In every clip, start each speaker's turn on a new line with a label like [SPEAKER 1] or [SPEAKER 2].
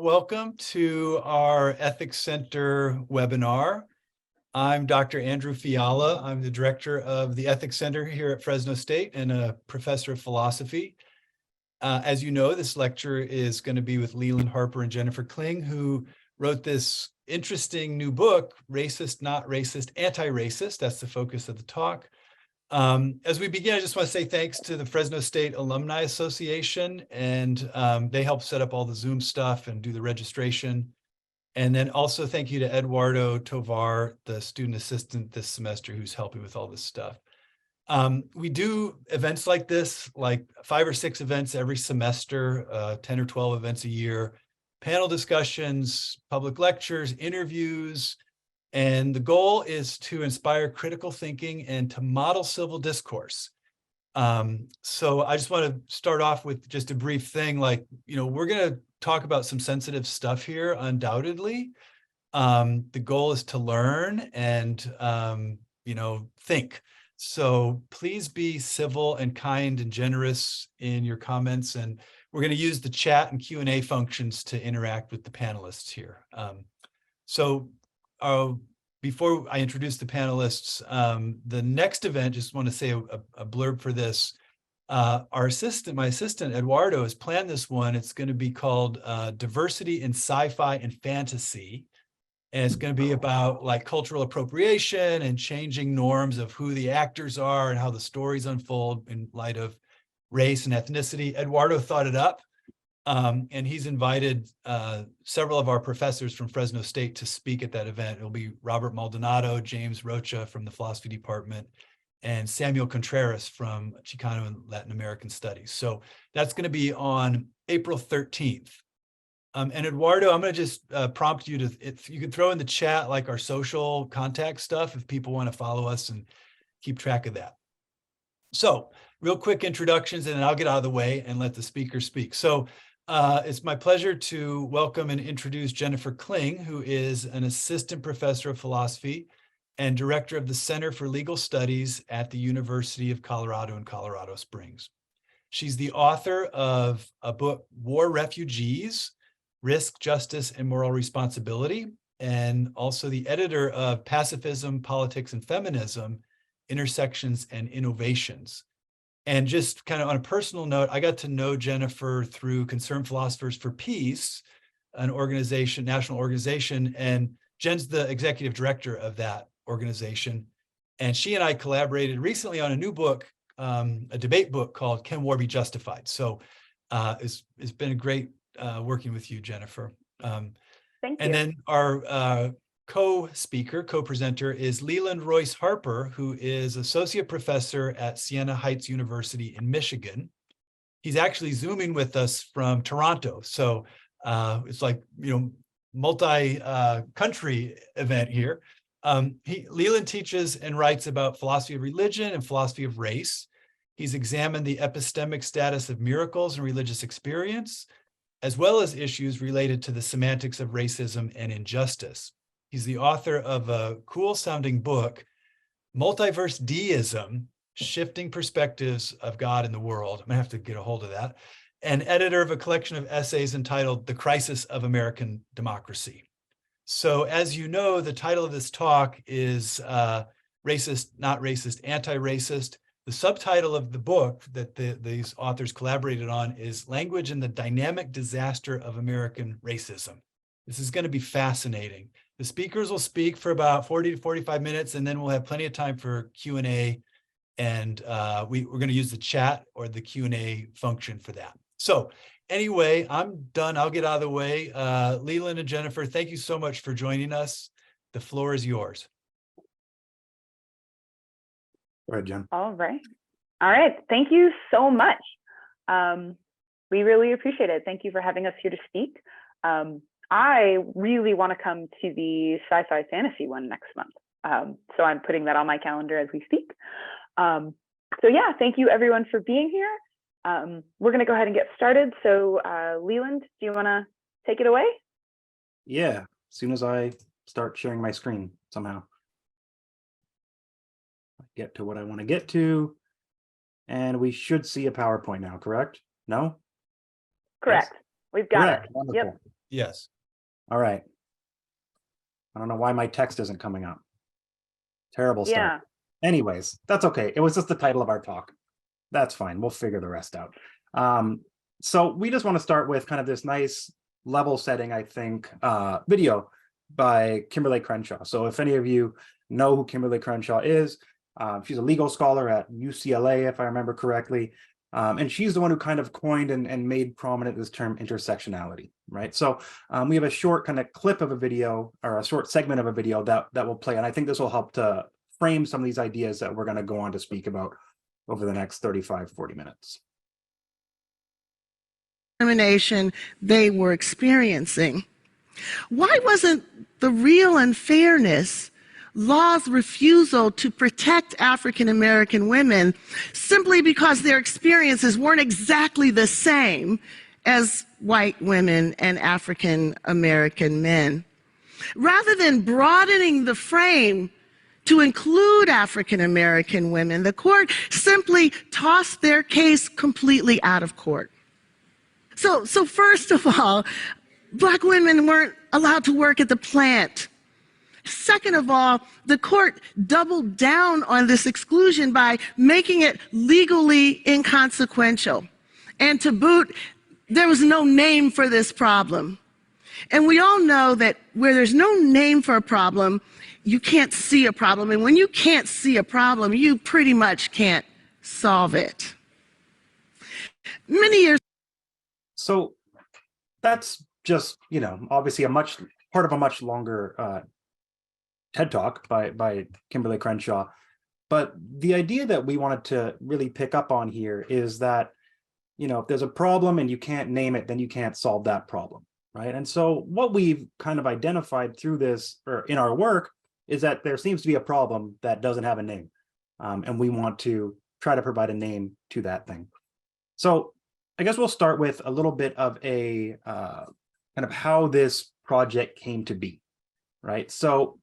[SPEAKER 1] Welcome to our Ethics Center webinar. I'm Dr. Andrew Fiala. I'm the director of the Ethics Center here at Fresno State and a professor of philosophy. As you know, this lecture is going to be with Leland Harper and Jennifer Kling, who wrote this interesting new book, Racist, Not Racist, Anti-Racist. That's the focus of the talk. As we begin, I just want to say thanks to the Fresno State Alumni Association, and they helped set up all the Zoom stuff and do the registration. And then also thank you to Eduardo Tovar, the student assistant this semester, who's helping with all this stuff. We do events like this, like 5 or 6 events every semester, 10 or 12 events a year, panel discussions, public lectures, interviews. And the goal is to inspire critical thinking and to model civil discourse. So I just want to start off with just a brief thing, like, we're going to talk about some sensitive stuff here, undoubtedly. The goal is to learn and, think. So please be civil and kind and generous in your comments. And we're going to use the chat and Q&A functions to interact with the panelists here. Before I introduce the panelists, the next event, just want to say a blurb for this. My assistant, Eduardo, has planned this one. It's going to be called Diversity in Sci-Fi and Fantasy. And it's going to be about like cultural appropriation and changing norms of who the actors are and how the stories unfold in light of race and ethnicity. Eduardo thought it up. And he's invited several of our professors from Fresno State to speak at that event. It'll be Robert Maldonado, James Rocha from the philosophy department, and Samuel Contreras from Chicano and Latin American Studies. So that's going to be on April 13th. And Eduardo, I'm going to just prompt you to, if you can throw in the chat like our social contact stuff, if people want to follow us and keep track of that. So real quick introductions, and then I'll get out of the way and let the speaker speak. So it's my pleasure to welcome and introduce Jennifer Kling, who is an assistant professor of philosophy and director of the Center for Legal Studies at the University of Colorado in Colorado Springs. She's the author of a book, War Refugees, Risk, Justice, and Moral Responsibility, and also the editor of Pacifism, Politics, and Feminism, Intersections and Innovations. And just kind of on a personal note, I got to know Jennifer through Concerned Philosophers for Peace, an organization, national organization, and Jen's the executive director of that organization. And she and I collaborated recently on a new book, a debate book called Can War Be Justified? So it's been great working with you, Jennifer.
[SPEAKER 2] Thank you.
[SPEAKER 1] And then our co-presenter is Leland Royce Harper, who is associate professor at Siena Heights University in Michigan. He's actually Zooming with us from Toronto. So it's like, multi-country event here. Leland teaches and writes about philosophy of religion and philosophy of race. He's examined the epistemic status of miracles and religious experience, as well as issues related to the semantics of racism and injustice. He's the author of a cool-sounding book, Multiverse Deism, Shifting Perspectives of God in the World. I'm going to have to get a hold of that. And editor of a collection of essays entitled The Crisis of American Democracy. So as you know, the title of this talk is Racist, Not Racist, Anti-Racist. The subtitle of the book that these authors collaborated on is Language and the Dynamic Disaster of American Racism. This is going to be fascinating. The speakers will speak for about 40 to 45 minutes, and then we'll have plenty of time for Q&A. And we're going to use the chat or the Q&A function for that. So anyway, I'm done. I'll get out of the way. Leland and Jennifer, thank you so much for joining us. The floor is yours.
[SPEAKER 3] Go ahead, Jen.
[SPEAKER 2] All right. Thank you so much. We really appreciate it. Thank you for having us here to speak. I really want to come to the sci-fi fantasy one next month. So I'm putting that on my calendar as we speak. So yeah, thank you everyone for being here. We're going to go ahead and get started. So Leland, do you want to take it away?
[SPEAKER 3] Yeah, as soon as I start sharing my screen somehow. Get to what I want to get to. And we should see a PowerPoint now, correct? No?
[SPEAKER 2] Correct.
[SPEAKER 3] Yes?
[SPEAKER 2] We've got
[SPEAKER 3] Correct.
[SPEAKER 2] it.
[SPEAKER 3] Wonderful.
[SPEAKER 2] Yep.
[SPEAKER 1] Yes.
[SPEAKER 3] All right. I don't know why my text isn't coming up. Terrible start. Anyways, that's okay. It was just the title of our talk. That's fine. We'll figure the rest out. So we just want to start with kind of this nice level setting, I think, video by Kimberlé Crenshaw. So if any of you know who Kimberlé Crenshaw is, she's a legal scholar at UCLA, if I remember correctly. And she's the one who kind of coined and made prominent this term intersectionality, right? So we have a short kind of clip of a video, or a short segment of a video that will play. And I think this will help to frame some of these ideas that we're going to go on to speak about over the next 35, 40 minutes.
[SPEAKER 4] Discrimination they were experiencing. Why wasn't the real unfairness law's refusal to protect African American women simply because their experiences weren't exactly the same as white women and African American men? Rather than broadening the frame to include African American women, the court simply tossed their case completely out of court. So first of all, Black women weren't allowed to work at the plant. Second of all, the court doubled down on this exclusion by making it legally inconsequential. And to boot, there was no name for this problem. And we all know that where there's no name for a problem, you can't see a problem. And when you can't see a problem, you pretty much can't solve it. Many years.
[SPEAKER 3] So that's just, obviously part of a much longer TED Talk by Kimberlé Crenshaw. But the idea that we wanted to really pick up on here is that, if there's a problem and you can't name it, then you can't solve that problem, right? And so what we've kind of identified through this, or in our work, is that there seems to be a problem that doesn't have a name. And we want to try to provide a name to that thing. So I guess we'll start with a little bit of a kind of how this project came to be, right? So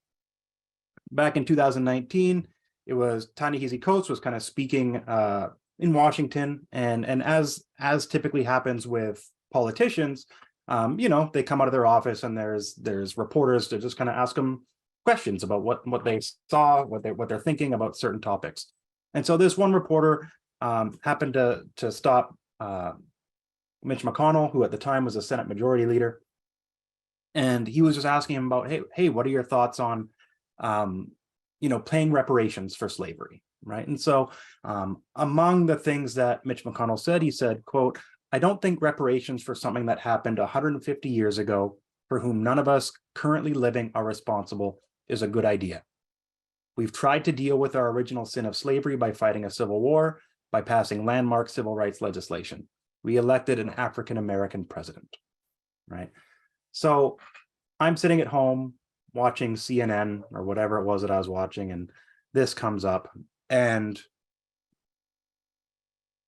[SPEAKER 3] back in 2019, it was Ta-Nehisi Coates was kind of speaking in Washington, and as typically happens with politicians, they come out of their office and there's reporters to just kind of ask them questions about what they saw, what they're thinking about certain topics. And so this one reporter happened to stop Mitch McConnell, who at the time was a Senate Majority Leader, and he was just asking him about, hey, what are your thoughts on paying reparations for slavery, right? And so among the things that Mitch McConnell said, he said, quote, "I don't think reparations for something that happened 150 years ago, for whom none of us currently living are responsible, is a good idea. We've tried to deal with our original sin of slavery by fighting a civil war, by passing landmark civil rights legislation. We elected an African-American president," right? So I'm sitting at home watching CNN or whatever it was that I was watching, and this comes up, and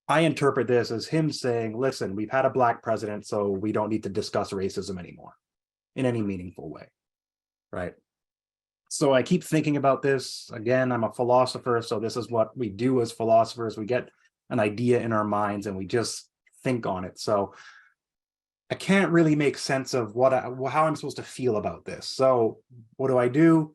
[SPEAKER 3] I interpret this as him saying, listen, we've had a Black president, so we don't need to discuss racism anymore in any meaningful way, right? So I keep thinking about this. Again, I'm a philosopher, so this is what we do as philosophers. We get an idea in our minds and we just think on it. So I can't really make sense of how I'm supposed to feel about this. So what do?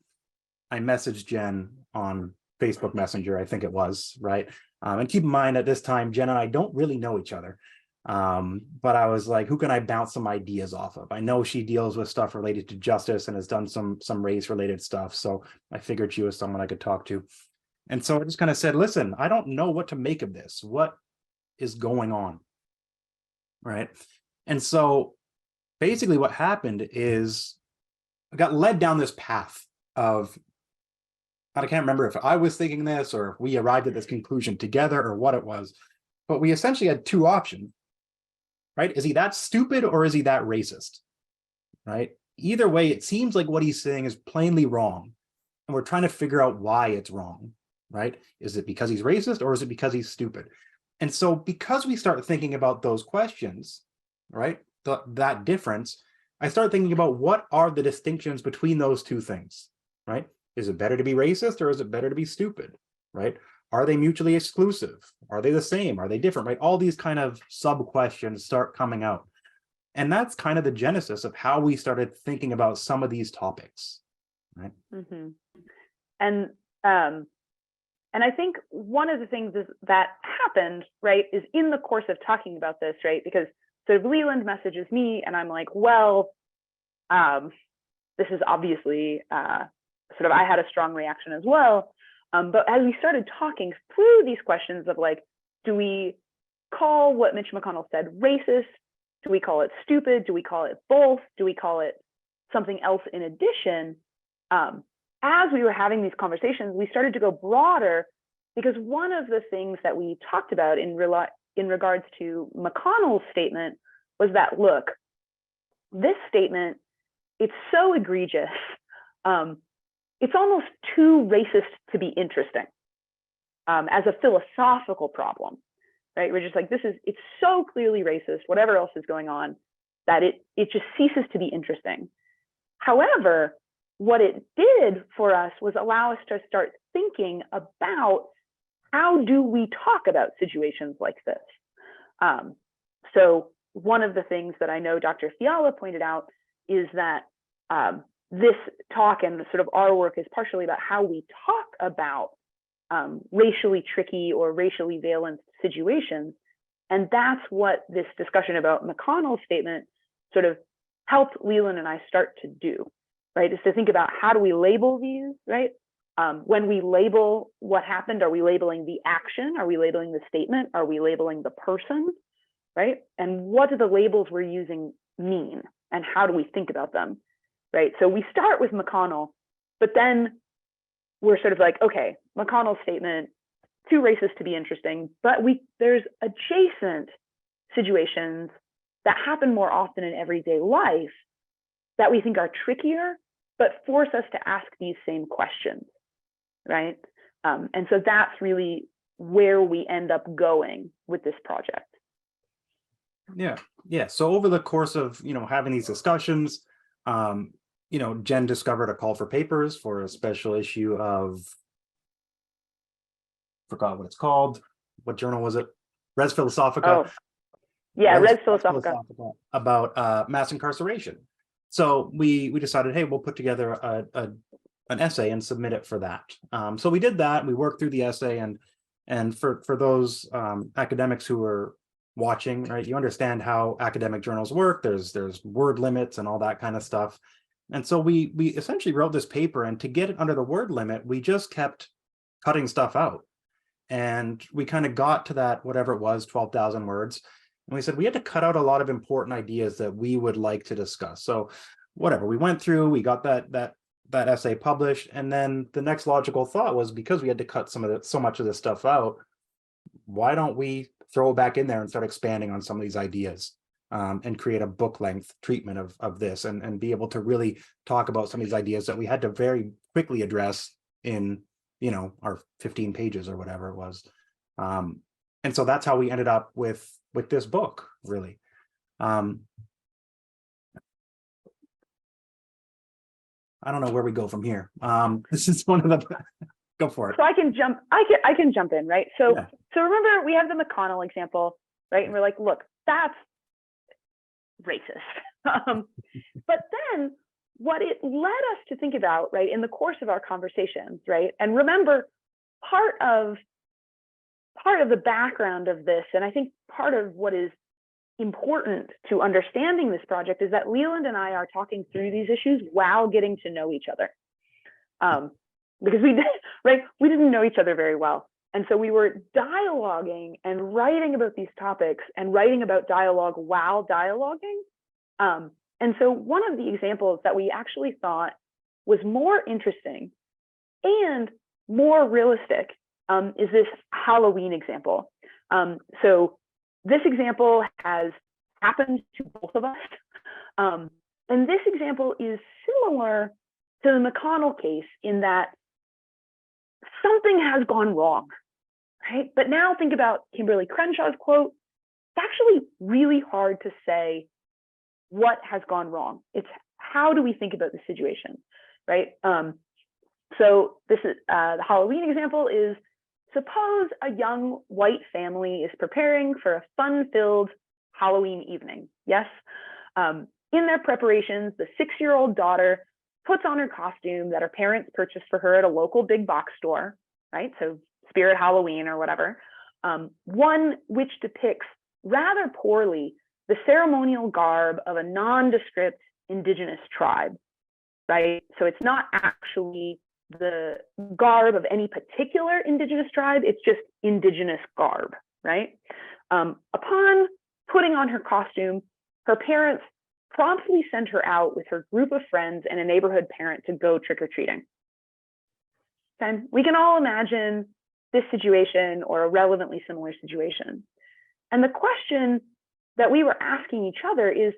[SPEAKER 3] I message Jen on Facebook Messenger, I think it was, right? And keep in mind at this time, Jen and I don't really know each other. But I was like, who can I bounce some ideas off of? I know she deals with stuff related to justice and has done some race related stuff. So I figured she was someone I could talk to. And so I just kind of said, listen, I don't know what to make of this. What is going on? Right. And so basically what happened is I got led down this path of, I can't remember if I was thinking this or if we arrived at this conclusion together or what it was, but we essentially had two options, right? Is he that stupid or is he that racist, right? Either way, it seems like what he's saying is plainly wrong. And we're trying to figure out why it's wrong, right? Is it because he's racist or is it because he's stupid? And so because we start thinking about those questions, right, that difference, I start thinking about what are the distinctions between those two things, right? Is it better to be racist or is it better to be stupid, right? Are they mutually exclusive? Are they the same? Are they different, right? All these kind of sub questions start coming out. And that's kind of the genesis of how we started thinking about some of these topics, right?
[SPEAKER 2] Mm-hmm. And I think one of the things that happened, right, is in the course of talking about this, right, because sort of Leland messages me and I'm like, well, this is obviously sort of, I had a strong reaction as well. But as we started talking through these questions of like, do we call what Mitch McConnell said racist? Do we call it stupid? Do we call it both? Do we call it something else in addition? As we were having these conversations, we started to go broader, because one of the things that we talked about in regards to McConnell's statement was that, look, this statement, it's so egregious. It's almost too racist to be interesting as a philosophical problem, right? We're just like, it's so clearly racist, whatever else is going on, that it just ceases to be interesting. However, what it did for us was allow us to start thinking about how do we talk about situations like this. So one of the things that I know Dr. Fiala pointed out is that this talk and sort of our work is partially about how we talk about racially tricky or racially valent situations. And that's what this discussion about McConnell's statement sort of helped Leland and I start to do, right? Is to think about how do we label these, right? When we label what happened, are we labeling the action? Are we labeling the statement? Are we labeling the person, right? And what do the labels we're using mean? And how do we think about them, right? So we start with McConnell, but then we're sort of like, okay, McConnell's statement, too racist to be interesting, but there's adjacent situations that happen more often in everyday life that we think are trickier, but force us to ask these same questions, right? And so that's really where we end up going with this project.
[SPEAKER 3] Yeah. So over the course of, having these discussions, Jen discovered a call for papers for a special issue of, forgot what it's called. What journal was it? Res Philosophica.
[SPEAKER 2] Oh, yeah, Res Philosophica.
[SPEAKER 3] About mass incarceration. So we decided, hey, we'll put together an essay and submit it for that. So we did that. We worked through the essay, and for those academics who are watching, right, you understand how academic journals work. There's word limits and all that kind of stuff. And so we essentially wrote this paper, and to get it under the word limit, we just kept cutting stuff out. And we kind of got to that, whatever it was, 12,000 words. And we said we had to cut out a lot of important ideas that we would like to discuss. So whatever, we went through, we got that essay published. And then the next logical thought was, because we had to cut so much of this stuff out, why don't we throw it back in there and start expanding on some of these ideas, and create a book length treatment of this, and be able to really talk about some of these ideas that we had to very quickly address in our 15 pages or whatever it was. And so that's how we ended up with this book, really. I don't know where we go from here. This is one of the go for it.
[SPEAKER 2] So I can jump in, right? So yeah. So remember, we have the McConnell example, right? And we're like, look, that's racist. But then what it led us to think about, right, in the course of our conversations, right? And remember, part of the background of this, and I think part of what is important to understanding this project, is that Leland and I are talking through these issues while getting to know each other. Because we didn't know each other very well. And so we were dialoguing and writing about these topics and writing about dialogue while dialoguing. And so one of the examples that we actually thought was more interesting and more realistic is this Halloween example. So this example has happened to both of us. And this example is similar to the McConnell case in that something has gone wrong, right? But now think about Kimberly Crenshaw's quote. It's actually really hard to say what has gone wrong. It's how do we think about the situation, right? So this is the Halloween example is, suppose a young white family is preparing for a fun-filled Halloween evening, yes? In their preparations, the 6-year-old daughter puts on her costume that her parents purchased for her at a local big box store, right? So Spirit Halloween or whatever. One which depicts rather poorly the ceremonial garb of a nondescript indigenous tribe, right? So it's not actually the garb of any particular indigenous tribe, it's just indigenous garb, right? Upon putting on her costume, her parents promptly sent her out with her group of friends and a neighborhood parent to go trick-or-treating. Okay? We can all imagine this situation or a relevantly similar situation. And the question that we were asking each other is,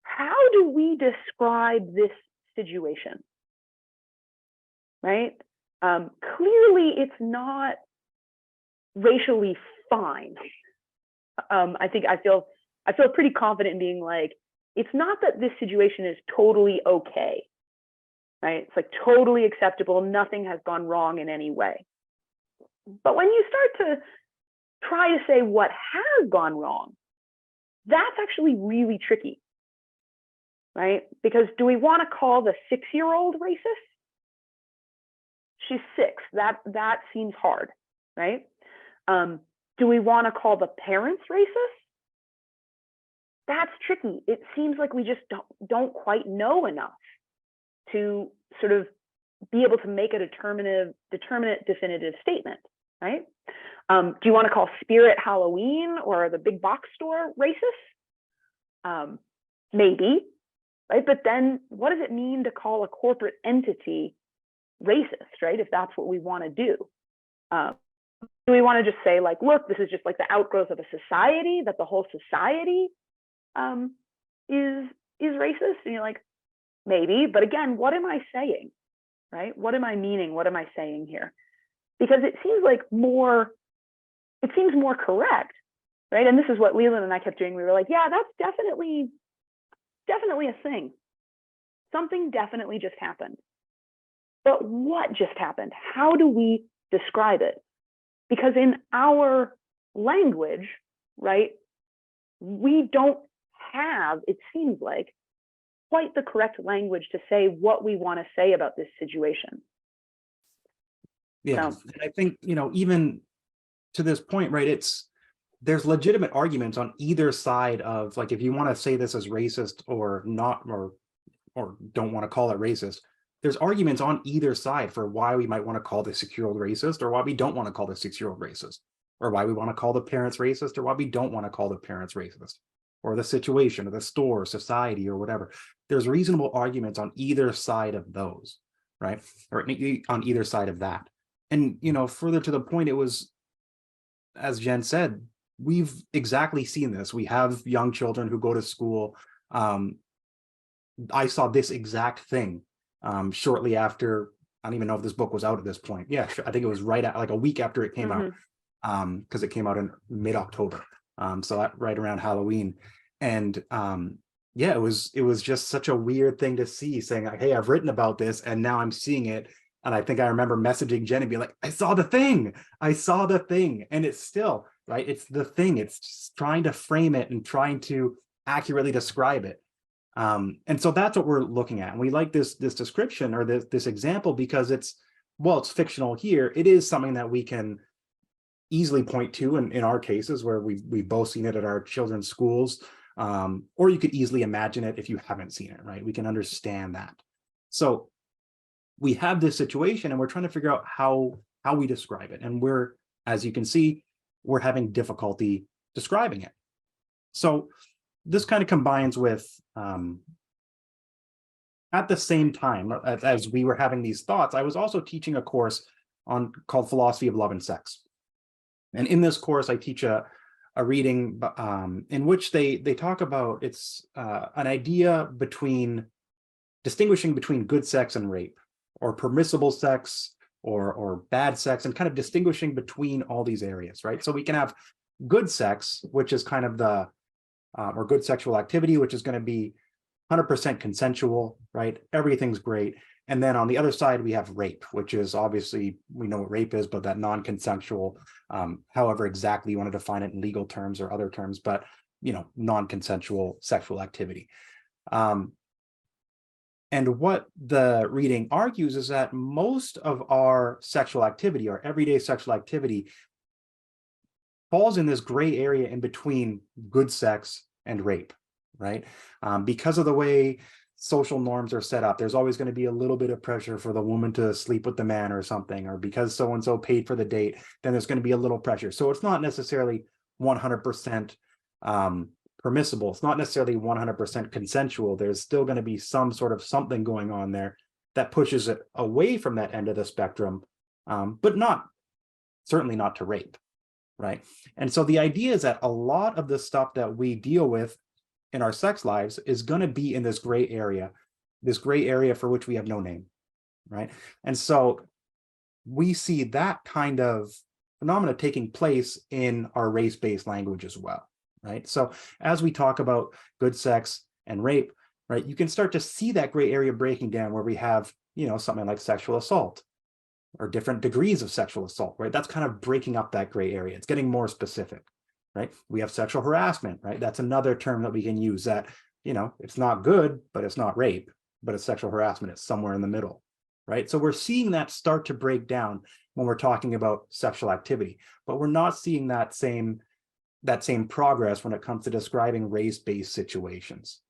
[SPEAKER 2] how do we describe this situation? Right? Clearly, it's not racially fine. I feel pretty confident in being like, it's not that this situation is totally okay, right? It's like totally acceptable. Nothing has gone wrong in any way. But when you start to try to say what has gone wrong, that's actually really tricky, right? Because do we want to call the 6-year-old racist? She's 6. That seems hard, right? Do we want to call the parents racist? That's tricky. It seems like we just don't quite know enough to sort of be able to make a determinate, definitive statement, right? Do you want to call Spirit Halloween or the big box store racist? Maybe, right? But then what does it mean to call a corporate entity racist, right? If that's what we want to do. Do we want to just say like, look, this is just like the outgrowth of a society, that the whole society is racist? And you're like, maybe, but again, what am I saying, right? What am I meaning? What am I saying here? Because it seems more correct, right? And this is what Leland and I kept doing. We were like, yeah, that's definitely a thing. Something definitely just happened. But what just happened? How do we describe it? Because in our language, right, we don't have, it seems like, quite the correct language to say what we want to say about this situation.
[SPEAKER 3] Yeah, and I think, even to this point, right, there's legitimate arguments on either side of, like, if you want to say this as racist or not, or don't want to call it racist, there's arguments on either side for why we might want to call the 6-year-old racist, or why we don't want to call the 6-year-old racist, or why we want to call the parents racist, or why we don't want to call the parents racist, or the situation, or the store, society, or whatever. There's reasonable arguments on either side of those, right? Or on either side of that. And, further to the point, it was, as Jen said, we've exactly seen this. We have young children who go to school. I saw this exact thing shortly after. I don't even know if this book was out at this point. Yeah, I think it was right at like a week after it came out, because it came out in mid-October. So right around Halloween. And yeah, it was just such a weird thing to see, saying like, hey, I've written about this and now I'm seeing it. And I think I remember messaging Jen and being like, I saw the thing. And it's still, right, it's the thing. It's just trying to frame it and trying to accurately describe it. And so that's what we're looking at. And we like this description, or this example, because it's fictional here. It is something that we can easily point to in our cases where we've both seen it at our children's schools, or you could easily imagine it if you haven't seen it, right? We can understand that. So we have this situation and we're trying to figure out how we describe it. And as you can see, we're having difficulty describing it. So this kind of combines with, at the same time as we were having these thoughts, I was also teaching a course called Philosophy of Love and Sex. And in this course, I teach a reading in which they talk about, it's an idea distinguishing between good sex and rape, or permissible sex or bad sex, and kind of distinguishing between all these areas, right? So we can have good sex, which is kind of or good sexual activity, which is going to be 100% consensual, right? Everything's great. And then on the other side, we have rape, which is obviously, we know what rape is, but that non-consensual, however exactly you want to define it in legal terms or other terms, but non-consensual sexual activity. And what the reading argues is that most of our sexual activity, our everyday sexual activity, falls in this gray area in between good sex and rape, right? Because of the way social norms are set up, there's always going to be a little bit of pressure for the woman to sleep with the man or something, or because so-and-so paid for the date, then there's going to be a little pressure. So it's not necessarily 100% permissible. It's not necessarily 100% consensual. There's still going to be some sort of something going on there that pushes it away from that end of the spectrum, but certainly not to rape, right? And so the idea is that a lot of the stuff that we deal with in our sex lives is going to be in this gray area for which we have no name, right? And so we see that kind of phenomena taking place in our race-based language as well, right? So as we talk about good sex and rape, right, you can start to see that gray area breaking down where we have, something like sexual assault or different degrees of sexual assault, right? That's kind of breaking up that gray area. It's getting more specific, right? We have sexual harassment, right? That's another term that we can use that, it's not good, but it's not rape, but it's sexual harassment. It's somewhere in the middle, right? So we're seeing that start to break down when we're talking about sexual activity, but we're not seeing that same progress when it comes to describing race-based situations.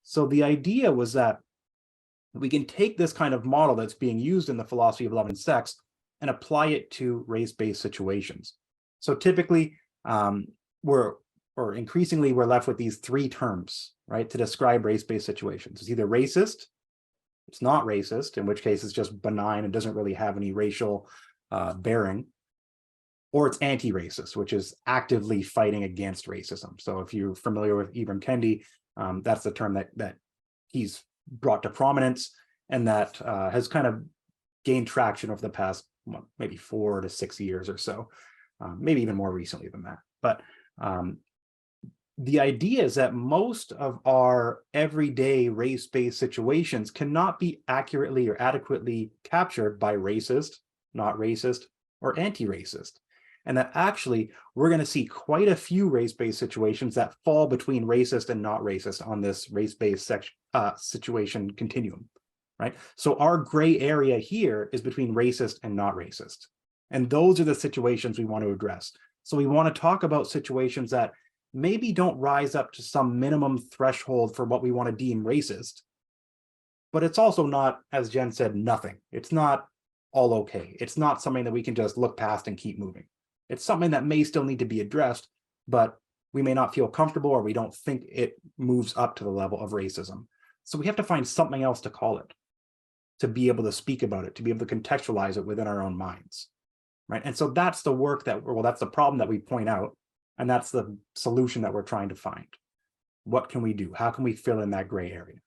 [SPEAKER 3] So the idea was that we can take this kind of model that's being used in the philosophy of love and sex and apply it to race-based situations. So typically, increasingly, we're left with these three terms, right, to describe race-based situations. It's either racist, it's not racist, in which case it's just benign and doesn't really have any racial bearing, or it's anti-racist, which is actively fighting against racism. So if you're familiar with Ibram Kendi, that's the term that he's brought to prominence and that has kind of gained traction over the past maybe 4 to 6 years or so, maybe even more recently than that. But the idea is that most of our everyday race-based situations cannot be accurately or adequately captured by racist, not racist, or anti-racist. And that actually we're going to see quite a few race-based situations that fall between racist and not racist on this race-based situation continuum, right? So our gray area here is between racist and not racist. And those are the situations we want to address. So we want to talk about situations that maybe don't rise up to some minimum threshold for what we want to deem racist, but it's also not, as Jen said, nothing. It's not all okay. It's not something that we can just look past and keep moving. It's something that may still need to be addressed, but we may not feel comfortable or we don't think it moves up to the level of racism. So we have to find something else to call it, to be able to speak about it, to be able to contextualize it within our own minds, right? And so that's the work that's the problem that we point out, and that's the solution that we're trying to find. What can we do? How can we fill in that gray area,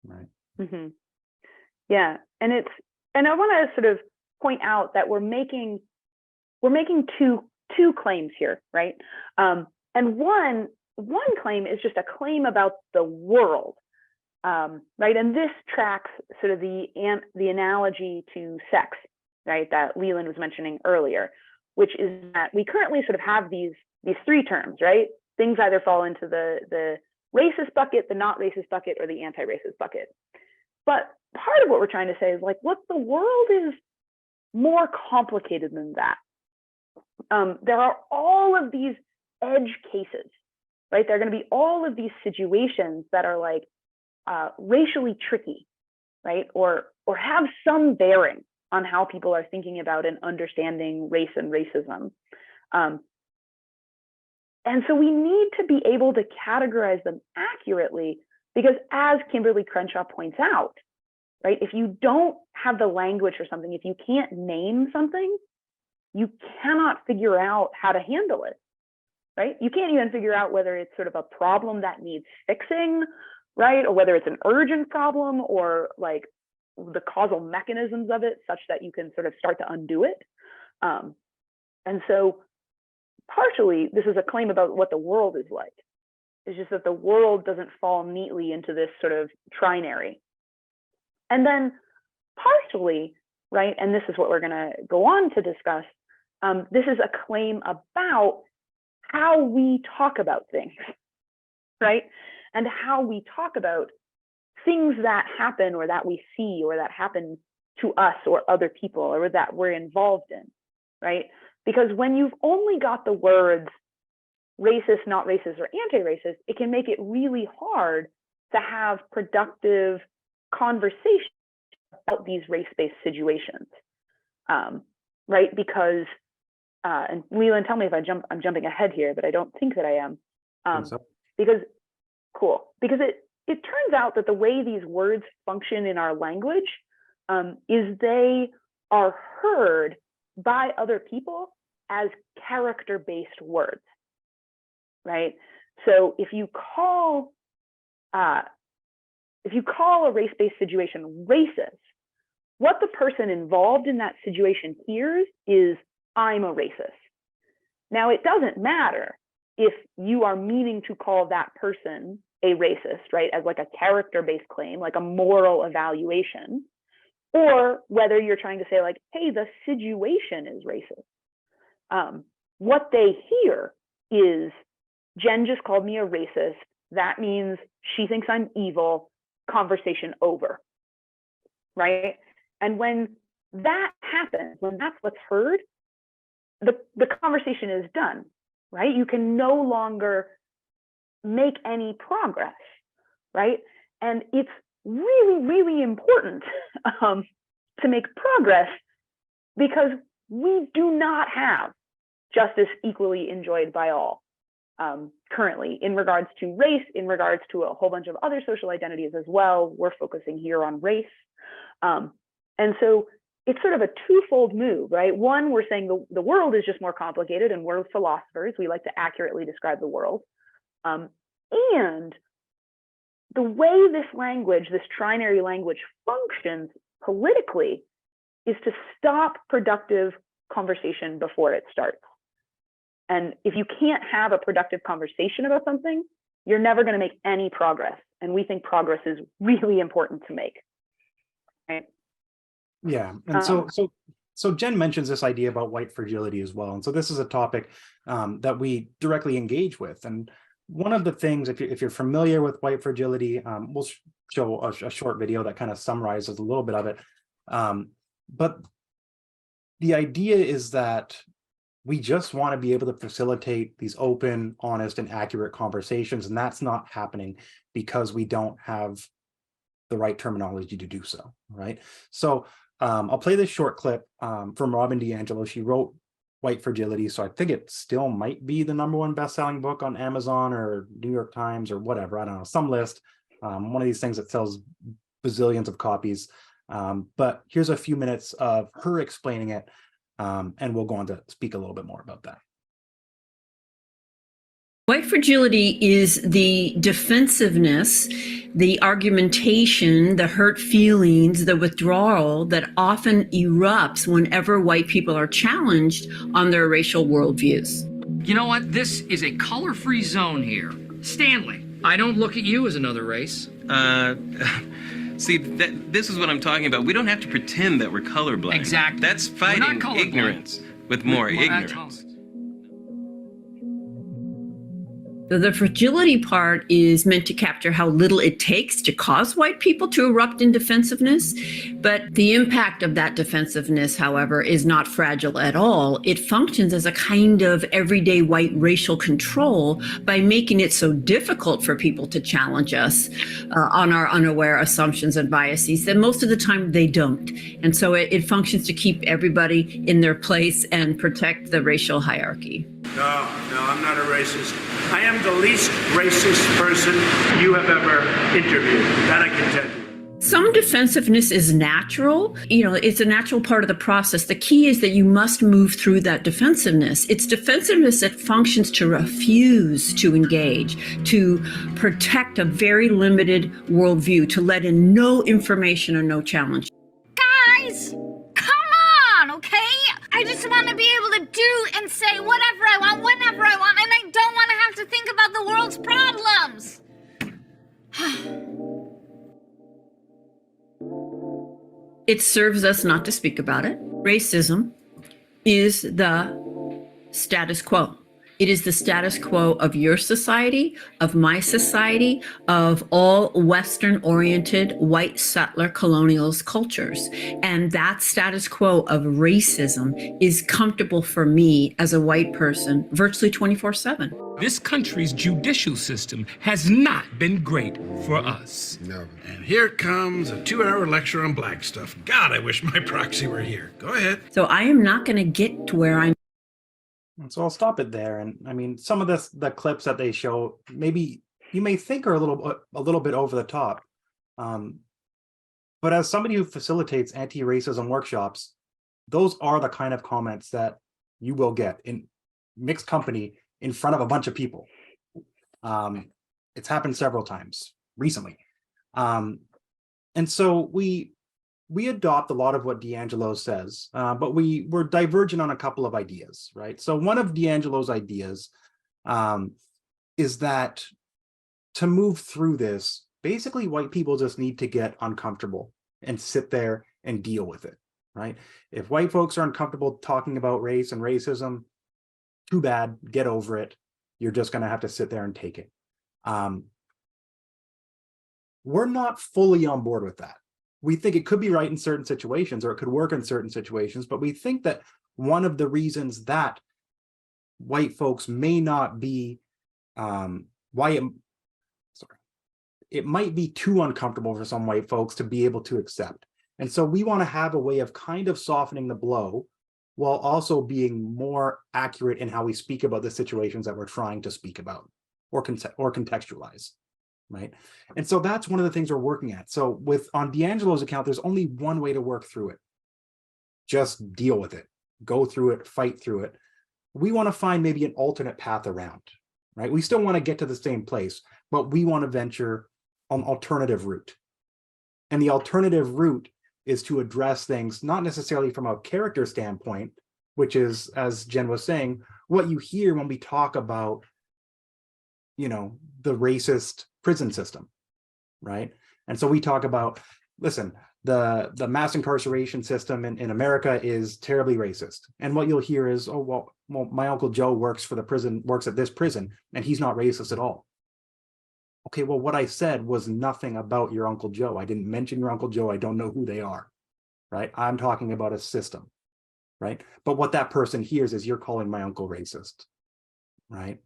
[SPEAKER 3] right?
[SPEAKER 2] Mm-hmm. Yeah, and I want to sort of point out that we're making two claims here, right? And one claim is just a claim about the world, right? And this tracks sort of the analogy to sex, right, that Leland was mentioning earlier, which is that we currently sort of have these three terms, right? Things either fall into the racist bucket, the not racist bucket, or the anti-racist bucket. But part of what we're trying to say is like, look, the world is more complicated than that. There are all of these edge cases, right? There are going to be all of these situations that are like racially tricky, right? Or have some bearing on how people are thinking about and understanding race and racism. And so we need to be able to categorize them accurately, because as Kimberly Crenshaw points out, right, if you don't have the language for something, if you can't name something, you cannot figure out how to handle it, right? You can't even figure out whether it's sort of a problem that needs fixing, right? Or whether it's an urgent problem, or like the causal mechanisms of it such that you can sort of start to undo it. And so partially, this is a claim about what the world is like. It's just that the world doesn't fall neatly into this sort of trinary. And then partially, right, and this is what we're going to go on to discuss, this is a claim about how we talk about things, right? And how we talk about things that happen or that we see or that happen to us or other people or that we're involved in, right? Because when you've only got the words racist, not racist, or anti-racist, it can make it really hard to have productive conversations about these race-based situations, right? Because, and Leland, tell me if I'm jumping ahead here, but I don't think that I am. Because, cool, because it turns out that the way these words function in our language is they are heard by other people as character-based words, right? So if you call a race-based situation racist, what the person involved in that situation hears is, I'm a racist. Now, it doesn't matter if you are meaning to call that person a racist, right, as like a character-based claim, like a moral evaluation, or whether you're trying to say like, hey, the situation is racist. What they hear is, Jen just called me a racist. That means she thinks I'm evil. Conversation over, right? And when that happens, when that's what's heard, the conversation is done, right? You can no longer make any progress, right? And it's really, really important to make progress, because we do not have justice equally enjoyed by all currently in regards to race, in regards to a whole bunch of other social identities as well. We're focusing here on race. And so it's sort of a twofold move, right? One, we're saying the world is just more complicated, and we're philosophers. We like to accurately describe the world. And the way this language, this trinary language functions politically, is to stop productive conversation before it starts. And if you can't have a productive conversation about something, you're never going to make any progress. And we think progress is really important to make. Right?
[SPEAKER 3] Yeah. And so Jen mentions this idea about white fragility as well. And so this is a topic that we directly engage with. And one of the things, if you're familiar with white fragility, we'll show a short video that kind of summarizes a little bit of it. But the idea is that we just want to be able to facilitate these open, honest, and accurate conversations. And that's not happening because we don't have the right terminology to do so, right? So I'll play this short clip from Robin DiAngelo. She wrote White Fragility, so I think it still might be the #1 best-selling book on Amazon or New York Times or whatever, I don't know, some list. One of these things that sells bazillions of copies. But here's a few minutes of her explaining it, and we'll go on to speak a little bit more about that.
[SPEAKER 5] White fragility is the defensiveness, the argumentation, the hurt feelings, the withdrawal that often erupts whenever white people are challenged on their racial worldviews.
[SPEAKER 6] You know what? This is a color-free zone here. Stanley, I don't look at you as another race.
[SPEAKER 7] See, this is what I'm talking about. We don't have to pretend that we're colorblind.
[SPEAKER 6] Exactly.
[SPEAKER 7] That's fighting ignorance with more ignorance.
[SPEAKER 5] The fragility part is meant to capture how little it takes to cause white people to erupt in defensiveness. But the impact of that defensiveness, however, is not fragile at all. It functions as a kind of everyday white racial control by making it so difficult for people to challenge us on our unaware assumptions and biases that most of the time they don't. And so it functions to keep everybody in their place and protect the racial hierarchy.
[SPEAKER 8] No, I'm not a racist. I am the least racist person you have ever interviewed. That I can tell you.
[SPEAKER 5] Some defensiveness is natural. It's a natural part of the process. The key is that you must move through that defensiveness. It's defensiveness that functions to refuse to engage, to protect a very limited worldview, to let in no information or no challenge.
[SPEAKER 9] Guys, come on, okay? I just want to be able to do and say whatever I want, whenever I want, and I don't want to have to think about the world's problems.
[SPEAKER 5] It serves us not to speak about it. Racism is the status quo. It is the status quo of your society, of my society, of all Western-oriented white settler colonialist cultures. And that status quo of racism is comfortable for me as a white person virtually 24/7.
[SPEAKER 10] This country's judicial system has not been great for us.
[SPEAKER 11] No.
[SPEAKER 12] And here comes a 2-hour lecture on black stuff. God, I wish my proxy were here. Go ahead.
[SPEAKER 5] So I am not going to get to where I'm.
[SPEAKER 3] And so I'll stop it there. And I mean, some of the clips that they show, maybe you may think are a little bit over the top. But as somebody who facilitates anti-racism workshops, those are the kind of comments that you will get in mixed company in front of a bunch of people. It's happened several times recently. And so we adopt a lot of what D'Angelo says, but we're divergent on a couple of ideas, right? So one of D'Angelo's ideas is that to move through this, basically white people just need to get uncomfortable and sit there and deal with it, right? If white folks are uncomfortable talking about race and racism, too bad, get over it. You're just gonna have to sit there and take it. We're not fully on board with that. We think it could be right in certain situations, or it could work in certain situations, but we think that one of the reasons that white folks may not be, it might be too uncomfortable for some white folks to be able to accept. And so we want to have a way of kind of softening the blow while also being more accurate in how we speak about the situations that we're trying to speak about or contextualize. Right. And so that's one of the things we're working at. So on D'Angelo's account, there's only one way to work through it. Just deal with it, go through it, fight through it. We want to find maybe an alternate path around, right? We still want to get to the same place, but we want to venture an alternative route. And the alternative route is to address things, not necessarily from a character standpoint, which is, as Jen was saying, what you hear when we talk about, the racist prison system, right? And so we talk about, listen, the mass incarceration system in America is terribly racist. And what you'll hear is, oh, well, my Uncle Joe works at this prison, and he's not racist at all. Okay, well, what I said was nothing about your Uncle Joe. I didn't mention your Uncle Joe. I don't know who they are, right? I'm talking about a system, right? But what that person hears is you're calling my uncle racist, right?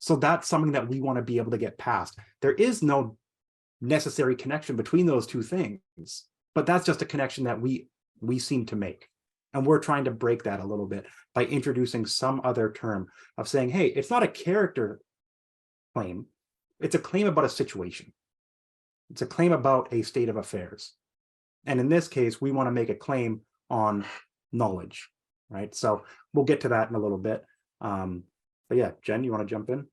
[SPEAKER 3] So that's something that we want to be able to get past. There is no necessary connection between those two things, but that's just a connection that we seem to make. And we're trying to break that a little bit by introducing some other term of saying, hey, it's not a character claim. It's a claim about a situation. It's a claim about a state of affairs. And in this case, we want to make a claim on knowledge, right? So we'll get to that in a little bit. But yeah, Jen, you want to jump in?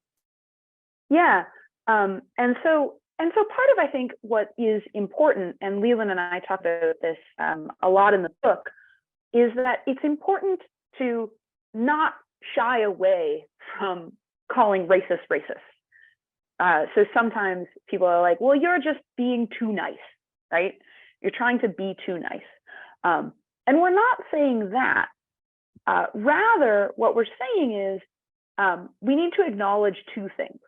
[SPEAKER 2] Yeah, and so part of, I think, what is important, and Leland and I talk about this a lot in the book, is that it's important to not shy away from calling racist racist. So sometimes people are like, well, you're just being too nice, right? You're trying to be too nice. And we're not saying that. Rather, what we're saying is we need to acknowledge two things.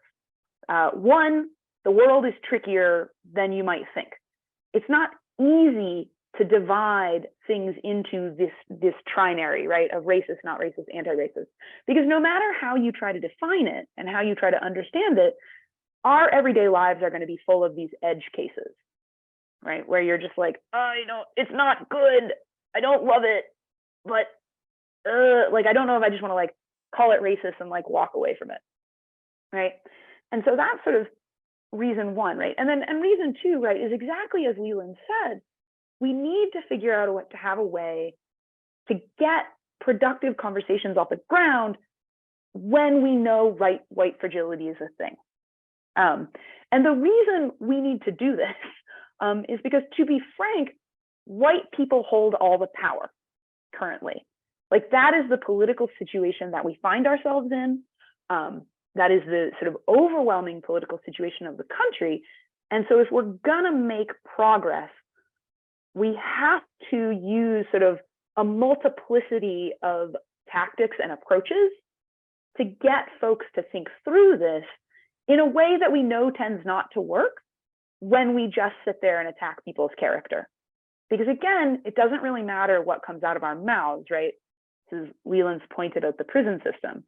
[SPEAKER 2] One, the world is trickier than you might think. It's not easy to divide things into this trinary, right, of racist, not racist, anti-racist, because no matter how you try to define it and how you try to understand it, our everyday lives are going to be full of these edge cases, right, where you're just like, oh, it's not good, I don't love it, but I don't know if I just want to call it racist and walk away from it, right? And so that's sort of reason one, right? And reason two, right, is exactly as Leland said, we need to figure out to have a way to get productive conversations off the ground when we know white fragility is a thing. And the reason we need to do this is because, to be frank, white people hold all the power currently. That is the political situation that we find ourselves in. That is the sort of overwhelming political situation of the country. And so if we're gonna make progress, we have to use sort of a multiplicity of tactics and approaches to get folks to think through this in a way that we know tends not to work when we just sit there and attack people's character. Because again, it doesn't really matter what comes out of our mouths, right? This is Leland's pointed out the prison system.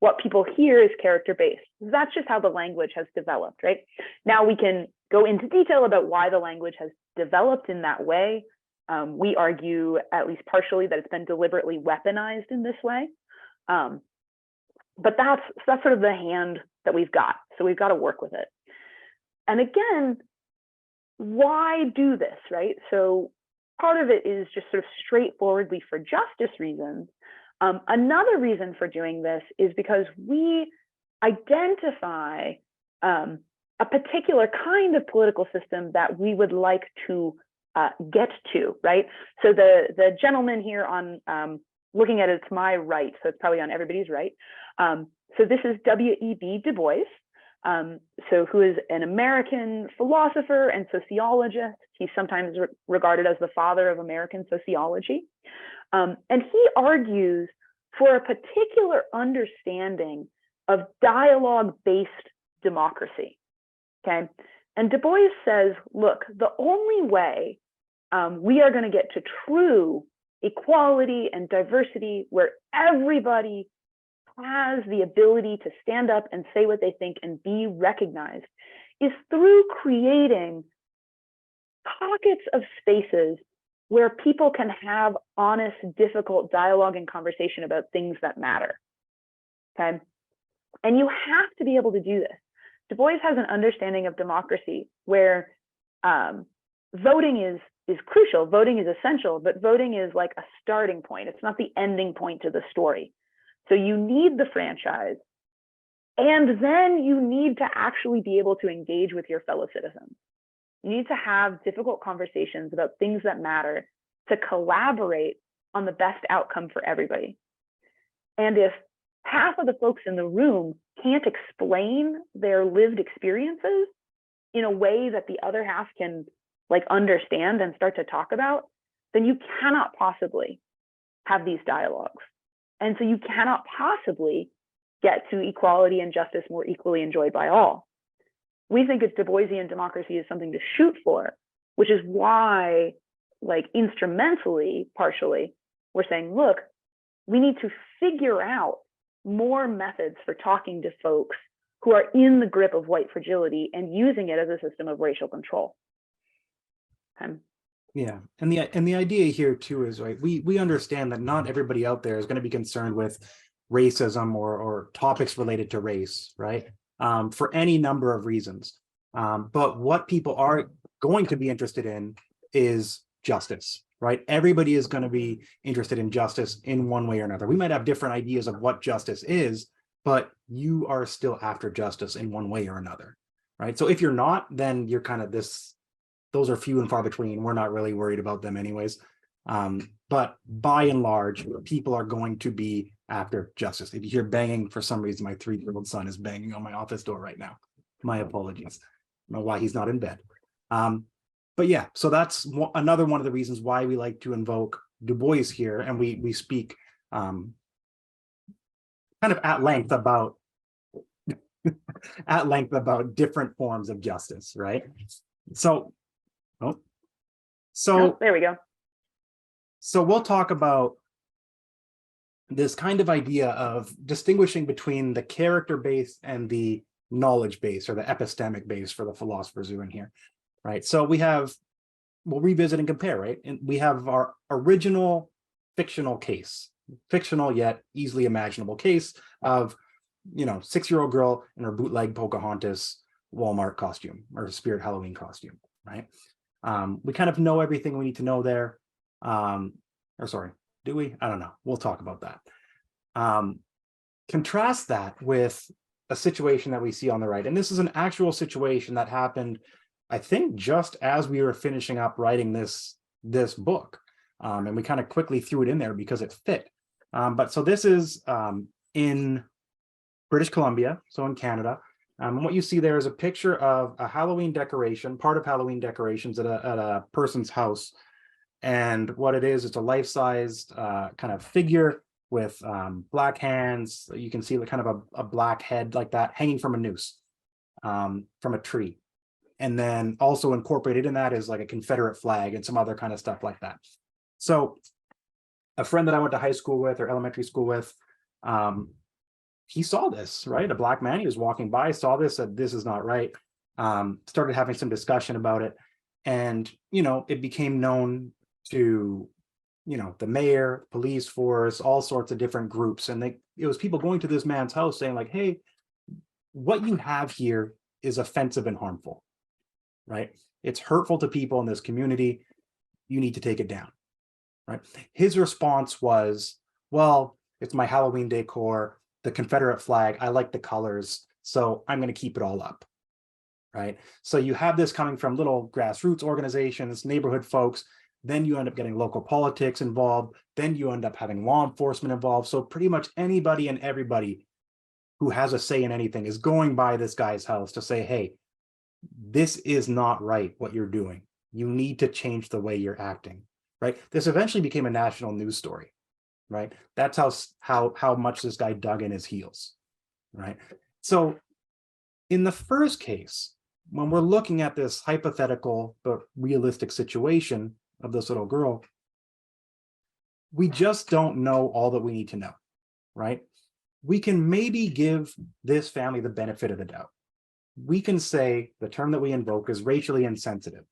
[SPEAKER 2] What people hear is character-based. That's just how the language has developed, right? Now we can go into detail about why the language has developed in that way. We argue, at least partially, that it's been deliberately weaponized in this way. But that's sort of the hand that we've got. So we've got to work with it. And again, why do this, right? So part of it is just sort of straightforwardly for justice reasons. Another reason for doing this is because we identify a particular kind of political system that we would like to get to, right? So the gentleman here on, looking at it to my right, so it's probably on everybody's right. So this is W.E.B. Du Bois, so who is an American philosopher and sociologist. He's sometimes regarded as the father of American sociology. And he argues for a particular understanding of dialogue-based democracy, okay? And Du Bois says, look, the only way we are going to get to true equality and diversity, where everybody has the ability to stand up and say what they think and be recognized, is through creating pockets of spaces where people can have honest, difficult dialogue and conversation about things that matter, okay? And you have to be able to do this. Du Bois has an understanding of democracy where voting is crucial, voting is essential, but voting is like a starting point. It's not the ending point to the story. So you need the franchise, and then you need to actually be able to engage with your fellow citizens. You need to have difficult conversations about things that matter, to collaborate on the best outcome for everybody. And if half of the folks in the room can't explain their lived experiences in a way that the other half can like understand and start to talk about, then you cannot possibly have these dialogues. And so you cannot possibly get to equality and justice more equally enjoyed by all. We think it's Du Boisian democracy is something to shoot for, which is why, like instrumentally, partially, we're saying, look, we need to figure out more methods for talking to folks who are in the grip of white fragility and using it as a system of racial control.
[SPEAKER 3] Yeah, and the idea here too is, right, we understand that not everybody out there is going to be concerned with racism or topics related to race, right? For any number of reasons. But what people are going to be interested in is justice, right? Everybody is going to be interested in justice in one way or another. We might have different ideas of what justice is, but you are still after justice in one way or another, right? So if you're not, then you're kind of those are few and far between. We're not really worried about them anyways. But by and large, people are going to be after justice. If you hear banging, for some reason, my 3-year-old son is banging on my office door right now. My apologies. I don't know why he's not in bed. But yeah, so that's another one of the reasons why we like to invoke Du Bois here, and we speak kind of at length about different forms of justice, right? So,
[SPEAKER 2] there we go.
[SPEAKER 3] So we'll talk about this kind of idea of distinguishing between the character base and the knowledge base, or the epistemic base for the philosophers who are in here, right? So we'll revisit and compare, right? And we have our original fictional case, fictional yet easily imaginable case of, 6-year-old girl in her bootleg Pocahontas Walmart costume or Spirit Halloween costume, right? We kind of know everything we need to know there. Or sorry, do we? I don't know. We'll talk about that. Contrast that with a situation that we see on the right. And this is an actual situation that happened, I think, just as we were finishing up writing this book. And we kind of quickly threw it in there because it fit. But so this is in British Columbia, so in Canada. And what you see there is a picture of a Halloween decoration, part of Halloween decorations at a person's house. And what it is, it's a life-sized kind of figure with black hands. You can see kind of a black head like that hanging from a noose from a tree. And then also incorporated in that is like a Confederate flag and some other kind of stuff like that. So a friend that I went to high school with or elementary school with, he saw this, right? A black man, he was walking by, saw this, said, this is not right. Started having some discussion about it. And, you know, it became known to, you know, the mayor, police force, all sorts of different groups. And it was people going to this man's house saying like, hey, what you have here is offensive and harmful, right? It's hurtful to people in this community. You need to take it down, right? His response was, well, it's my Halloween decor, the Confederate flag, I like the colors, so I'm going to keep it all up, right? So you have this coming from little grassroots organizations, neighborhood folks, then you end up getting local politics involved, then you end up having law enforcement involved. So pretty much anybody and everybody who has a say in anything is going by this guy's house to say, hey, this is not right what you're doing. You need to change the way you're acting, right? This eventually became a national news story, right? That's how much this guy dug in his heels, right? So in the first case, when we're looking at this hypothetical but realistic situation of this little girl, we just don't know all that we need to know, right? We can maybe give this family the benefit of the doubt. We can say the term that we invoke is racially insensitive,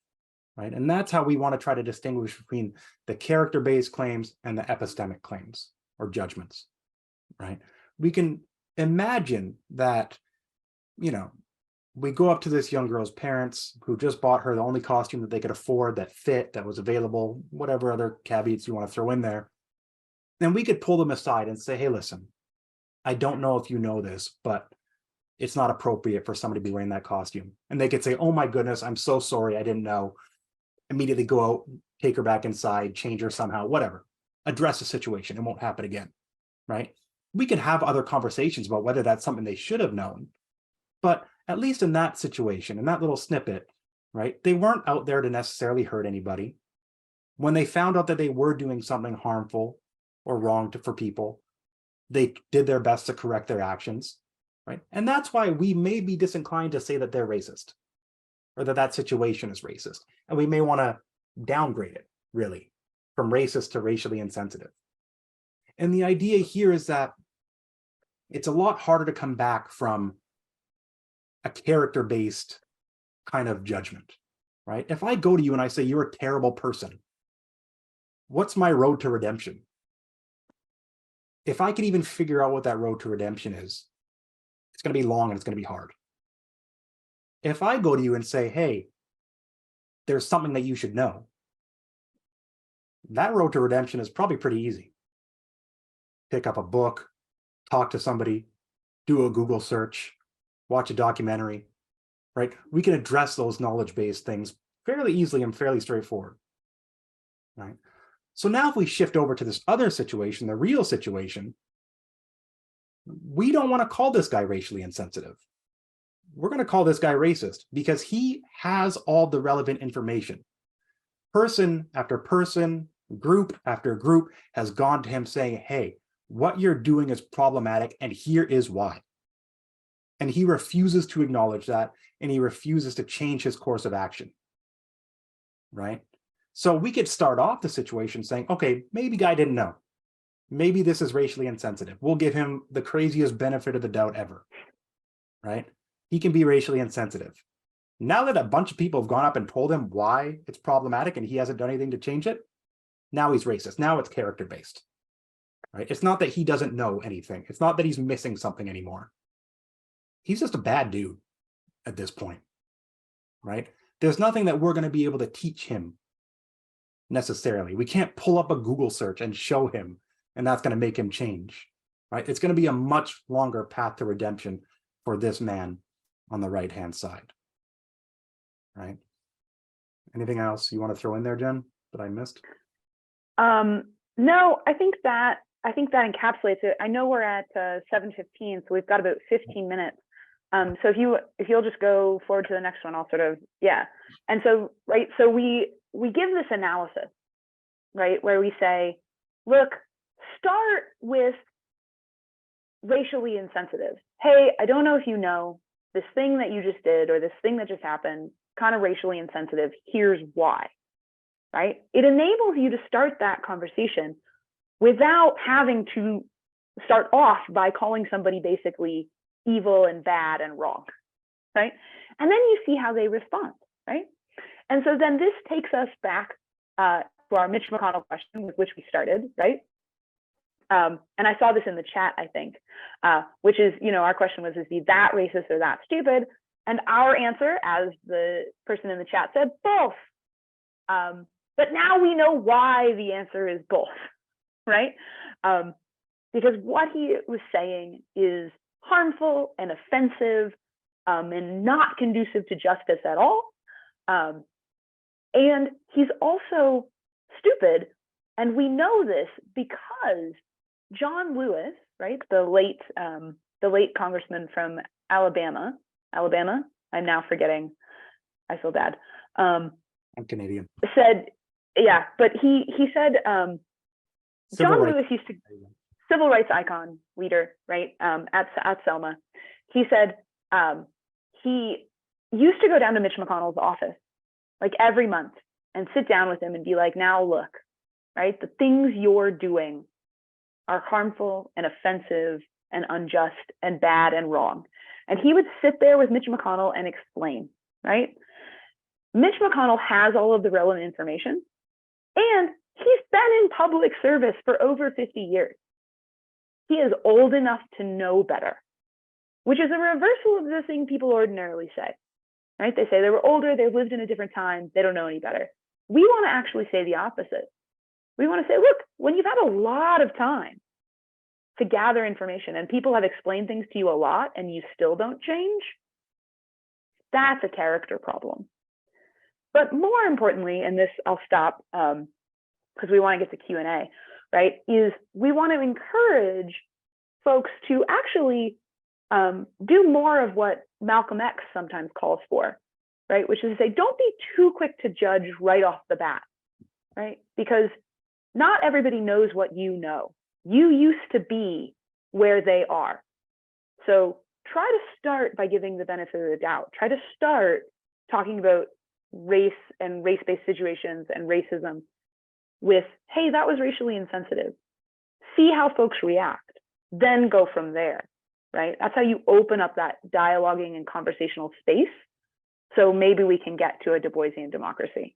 [SPEAKER 3] right? And that's how we want to try to distinguish between the character-based claims and the epistemic claims or judgments, right? We can imagine that, you know, we go up to this young girl's parents who just bought her the only costume that they could afford, that fit, that was available, whatever other caveats you want to throw in there. Then we could pull them aside and say, hey, listen, I don't know if you know this, but it's not appropriate for somebody to be wearing that costume. And they could say, oh my goodness, I'm so sorry, I didn't know. Immediately go out, take her back inside, change her somehow, whatever. Address the situation, it won't happen again, right? We can have other conversations about whether that's something they should have known. But at least in that situation, in that little snippet, right, they weren't out there to necessarily hurt anybody. When they found out that they were doing something harmful or wrong for people, they did their best to correct their actions, right? And that's why we may be disinclined to say that they're racist or that that situation is racist. And we may want to downgrade it, really, from racist to racially insensitive. And the idea here is that it's a lot harder to come back from a character-based kind of judgment, right? If I go to you and I say, you're a terrible person, what's my road to redemption? If I can even figure out what that road to redemption is, it's going to be long and it's going to be hard. If I go to you and say, hey, there's something that you should know, that road to redemption is probably pretty easy. Pick up a book, talk to somebody, do a Google search, watch a documentary, right? We can address those knowledge-based things fairly easily and fairly straightforward, right? So now if we shift over to this other situation, the real situation, we don't want to call this guy racially insensitive. We're going to call this guy racist because he has all the relevant information. Person after person, group after group has gone to him saying, hey, what you're doing is problematic and here is why. And he refuses to acknowledge that, and he refuses to change his course of action, right? So we could start off the situation saying, okay, maybe guy didn't know. Maybe this is racially insensitive. We'll give him the craziest benefit of the doubt ever, right? He can be racially insensitive. Now that a bunch of people have gone up and told him why it's problematic and he hasn't done anything to change it, now he's racist. Now it's character-based, right? It's not that he doesn't know anything. It's not that he's missing something anymore. He's just a bad dude at this point, right? There's nothing that we're going to be able to teach him necessarily. We can't pull up a Google search and show him, and that's going to make him change, right? It's going to be a much longer path to redemption for this man on the right-hand side, right? Anything else you want to throw in there, Jen, that I missed?
[SPEAKER 2] No, I think that encapsulates it. I know we're at 7:15, so we've got about 15 minutes. So if you'll just go forward to the next one, I'll sort of, yeah. And so, right, so we give this analysis, right, where we say, look, start with racially insensitive. Hey, I don't know if you know, this thing that you just did or this thing that just happened, kind of racially insensitive. Here's why, right? It enables you to start that conversation without having to start off by calling somebody basically evil and bad and wrong, right? And then you see how they respond, right? And so then this takes us back to our Mitch McConnell question with which we started, right? And I saw this in the chat, I think, which is, our question was, is he that racist or that stupid? And our answer, as the person in the chat said, both. But now we know why the answer is both, right? Because what he was saying is harmful and offensive and not conducive to justice at all. And he's also stupid. And we know this because John Lewis, right, the late congressman from Alabama, I'm now forgetting, I feel bad.
[SPEAKER 3] I'm Canadian.
[SPEAKER 2] Said, yeah, but he said, John Lewis used to, civil rights icon leader, right, at Selma. He said he used to go down to Mitch McConnell's office like every month and sit down with him and be like, now look, right, the things you're doing are harmful and offensive and unjust and bad and wrong. And he would sit there with Mitch McConnell and explain, right? Mitch McConnell has all of the relevant information, and he's been in public service for over 50 years. He is old enough to know better, which is a reversal of the thing people ordinarily say, right? They say they were older, they lived in a different time, they don't know any better. We want to actually say the opposite. We want to say, look, when you've had a lot of time to gather information and people have explained things to you a lot and you still don't change, that's a character problem. But more importantly, and this I'll stop because we want to get to Q&A, right, is we want to encourage folks to actually do more of what Malcolm X sometimes calls for, right, which is to say, don't be too quick to judge right off the bat, right, because not everybody knows what you know. You used to be where they are. So try to start by giving the benefit of the doubt. Try to start talking about race and race-based situations and racism with, hey, that was racially insensitive. See how folks react, then go from there, right? That's how you open up that dialoguing and conversational space. So maybe we can get to a Du Boisian democracy.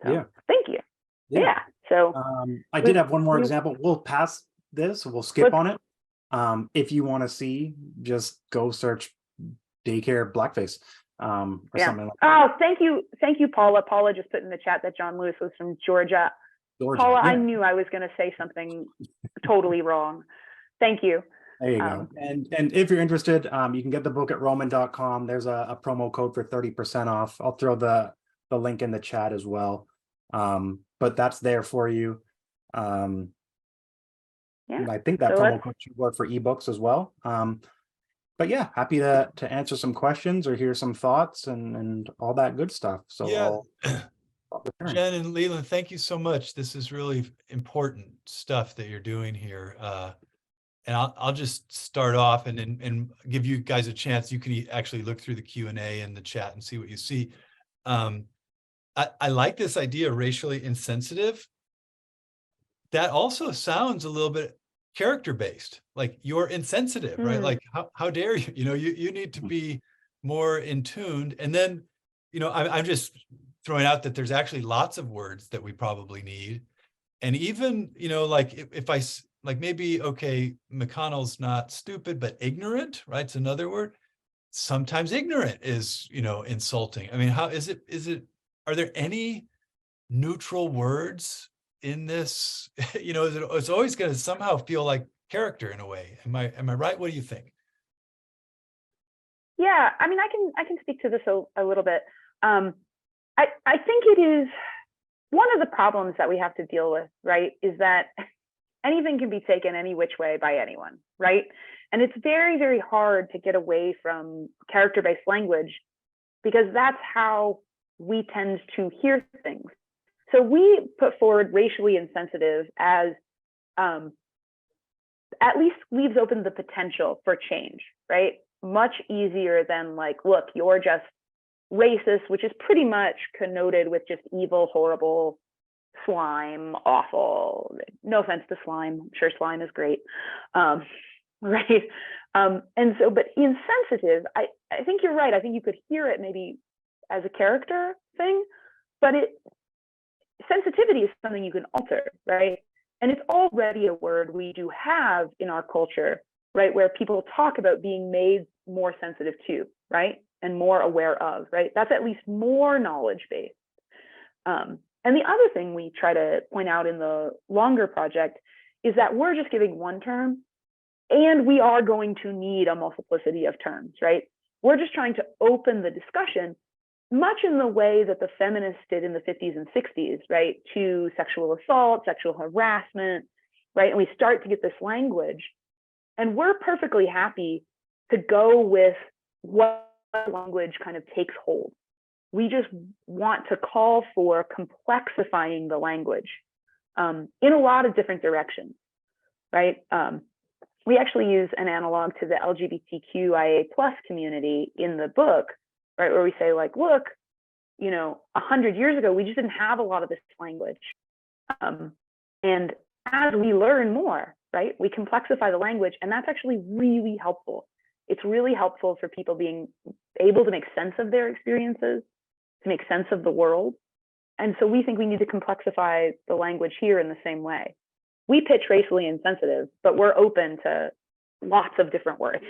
[SPEAKER 2] So,
[SPEAKER 3] yeah.
[SPEAKER 2] Thank you. Yeah. So
[SPEAKER 3] I did have one more example. We'll pass this. We'll skip on it. If you want to see, just go search daycare blackface or something like that.
[SPEAKER 2] Oh, thank you, Paula. Paula just put in the chat that John Lewis was from Georgia. Paula, yeah. I knew I was going to say something totally wrong. Thank you.
[SPEAKER 3] There you go. And if you're interested, you can get the book at Roman.com. There's a promo code for 30% off. I'll throw the link in the chat as well. But that's there for you. Yeah. I think that promo code should work for ebooks as well. But yeah, happy to answer some questions or hear some thoughts and all that good stuff. So
[SPEAKER 1] yeah. Jen and Leland, thank you so much. This is really important stuff that you're doing here. And I'll just start off and give you guys a chance. You can actually look through the Q&A in the chat and see what you see. I like this idea of racially insensitive. That also sounds a little bit character-based, like you're insensitive, right? Like how dare you? You need to be more in tune. And then, I'm just throwing out that there's actually lots of words that we probably need. And even, like if I like maybe, okay, McConnell's not stupid, but ignorant, right? It's another word. Sometimes ignorant is, insulting. I mean, how is it, are there any neutral words in this? It's always going to somehow feel like character in a way. Am I right? What do you think?
[SPEAKER 2] Yeah, I mean, I can speak to this a little bit. I think it is one of the problems that we have to deal with, right, is that anything can be taken any which way by anyone, right? And it's very, very hard to get away from character-based language because that's how we tend to hear things. So we put forward racially insensitive as at least leaves open the potential for change, right? Much easier than like, look, you're just racist, which is pretty much connoted with just evil, horrible, slime, awful. No offense to slime. I'm sure slime is great. Right. And so, but insensitive, I think you're right. I think you could hear it maybe as a character thing, but sensitivity is something you can alter, right? And it's already a word we do have in our culture, right? Where people talk about being made more sensitive to, right? And more aware of, right? That's at least more knowledge-based. And the other thing we try to point out in the longer project is that we're just giving one term, and we are going to need a multiplicity of terms, right? We're just trying to open the discussion, much in the way that the feminists did in the 50s and 60s, right? To sexual assault, sexual harassment, right? And we start to get this language, and we're perfectly happy to go with what language kind of takes hold. We just want to call for complexifying the language in a lot of different directions, right? We actually use an analog to the LGBTQIA+ community in the book, right? Where we say like, look, 100 years ago, we just didn't have a lot of this language. And as we learn more, right, we complexify the language, and that's actually really helpful. It's really helpful for people being able to make sense of their experiences, to make sense of the world. And so we think we need to complexify the language here in the same way. We pitch racially insensitive, but we're open to lots of different words.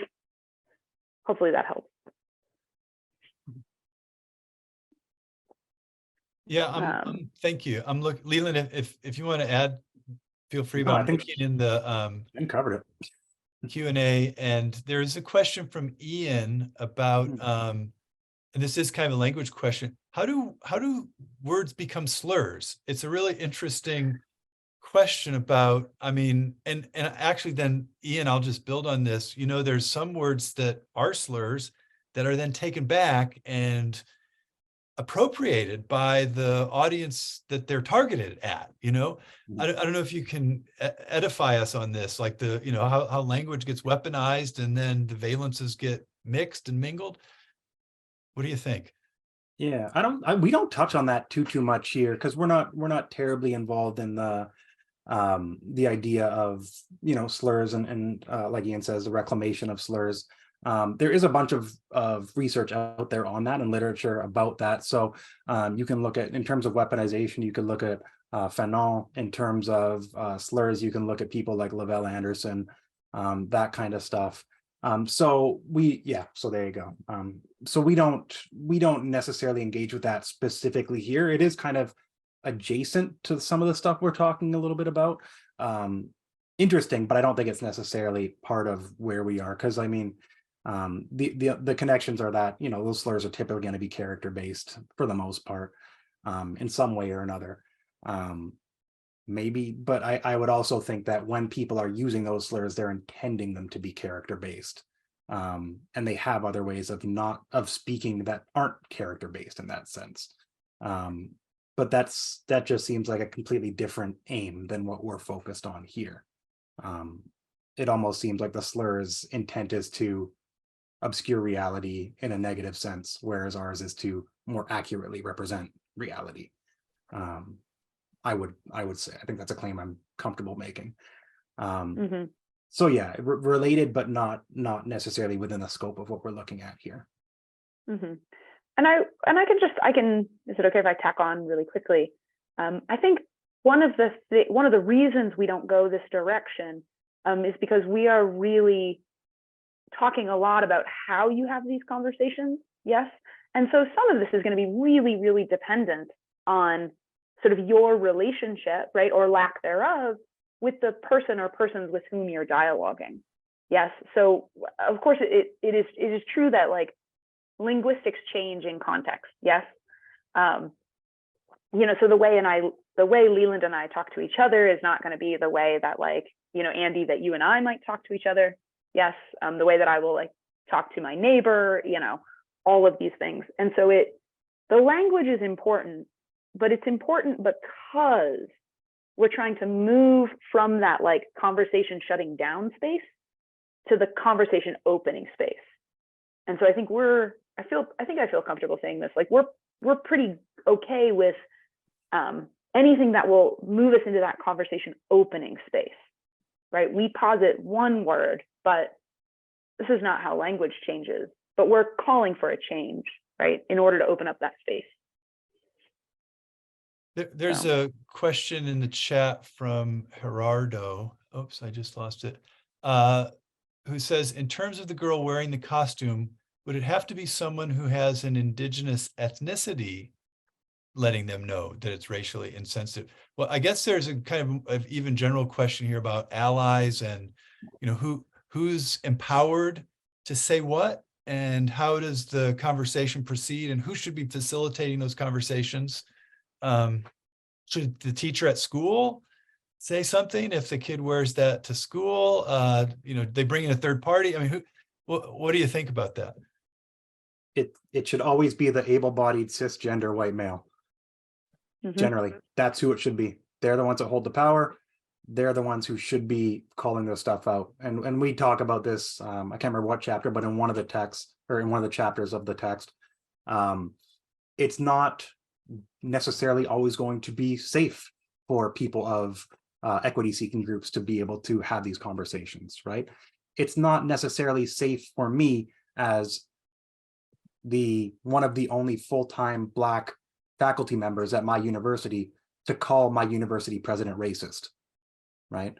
[SPEAKER 2] Hopefully that helps.
[SPEAKER 1] Yeah, thank you. Leland, if you want to add, feel free. But
[SPEAKER 3] I think
[SPEAKER 1] looking in the
[SPEAKER 3] I covered it.
[SPEAKER 1] Q&A, and there's a question from Ian about, and this is kind of a language question. How do words become slurs? It's a really interesting question about, and actually then, Ian, I'll just build on this. There's some words that are slurs that are then taken back and appropriated by the audience that they're targeted at. I don't know if you can edify us on this, like how language gets weaponized and then the valences get mixed and mingled. What do you think?
[SPEAKER 3] Yeah, we don't touch on that too much here, because we're not terribly involved in the idea of slurs and like Ian says, the reclamation of slurs. There is a bunch of research out there on that and literature about that. So you can look at, in terms of weaponization, you can look at Fanon. In terms of slurs, you can look at people like Lavelle Anderson, that kind of stuff. So there you go. So we don't necessarily engage with that specifically here. It is kind of adjacent to some of the stuff we're talking a little bit about. Interesting, but I don't think it's necessarily part of where we are, because the connections are that those slurs are typically going to be character based for the most part, in some way or another. Maybe, but I would also think that when people are using those slurs, they're intending them to be character based, and they have other ways of speaking that aren't character based in that sense. But that just seems like a completely different aim than what we're focused on here. It almost seems like the slur's intent is to obscure reality in a negative sense, whereas ours is to more accurately represent reality. I would say, I think that's a claim I'm comfortable making. So yeah, related, but not necessarily within the scope of what we're looking at here.
[SPEAKER 2] And I can, is it okay if I tack on really quickly? I think one of the reasons we don't go this direction is because we are really talking a lot about how you have these conversations. Yes. And so some of this is going to be really, really dependent on sort of your relationship, right, or lack thereof, with the person or persons with whom you're dialoguing. Yes. So of course it is true that like linguistics change in context. Yes. So the way Leland and I talk to each other is not going to be the way that like, Andy, that you and I might talk to each other. Yes. The way that I will like talk to my neighbor, all of these things. And so the language is important, but it's important because we're trying to move from that like conversation shutting down space to the conversation opening space. And so I think I feel comfortable saying this, like we're pretty okay with anything that will move us into that conversation opening space, right? We posit one word, but this is not how language changes, but we're calling for a change, right? In order to open up that space.
[SPEAKER 1] There's a question in the chat from Gerardo. Oops, I just lost it. Who says, in terms of the girl wearing the costume, would it have to be someone who has an indigenous ethnicity letting them know that it's racially insensitive? Well, I guess there's a kind of even general question here about allies and, you know, who's empowered to say what, and how does the conversation proceed, and who should be facilitating those conversations? Should the teacher at school say something if the kid wears that to school? You know, they bring in a third party. I mean, what do you think about that?
[SPEAKER 3] It should always be the able-bodied cisgender white male. Generally, that's who it should be. They're the ones that hold the power. They're the ones who should be calling their stuff out. And we talk about this, I can't remember what chapter, but in one of the texts, or in one of the chapters of the text, it's not necessarily always going to be safe for people of equity-seeking groups to be able to have these conversations, right? It's not necessarily safe for me as one of the only full-time Black faculty members at my university to call my university president racist, right?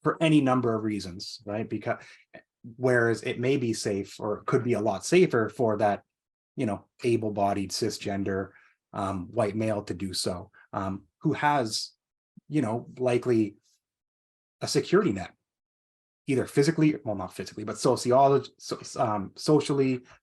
[SPEAKER 3] For any number of reasons, right? Because whereas it may be safe, or could be a lot safer for that, you know, able-bodied cisgender white male to do so, who has, you know, likely a security net, either physically, well, not physically, but socially,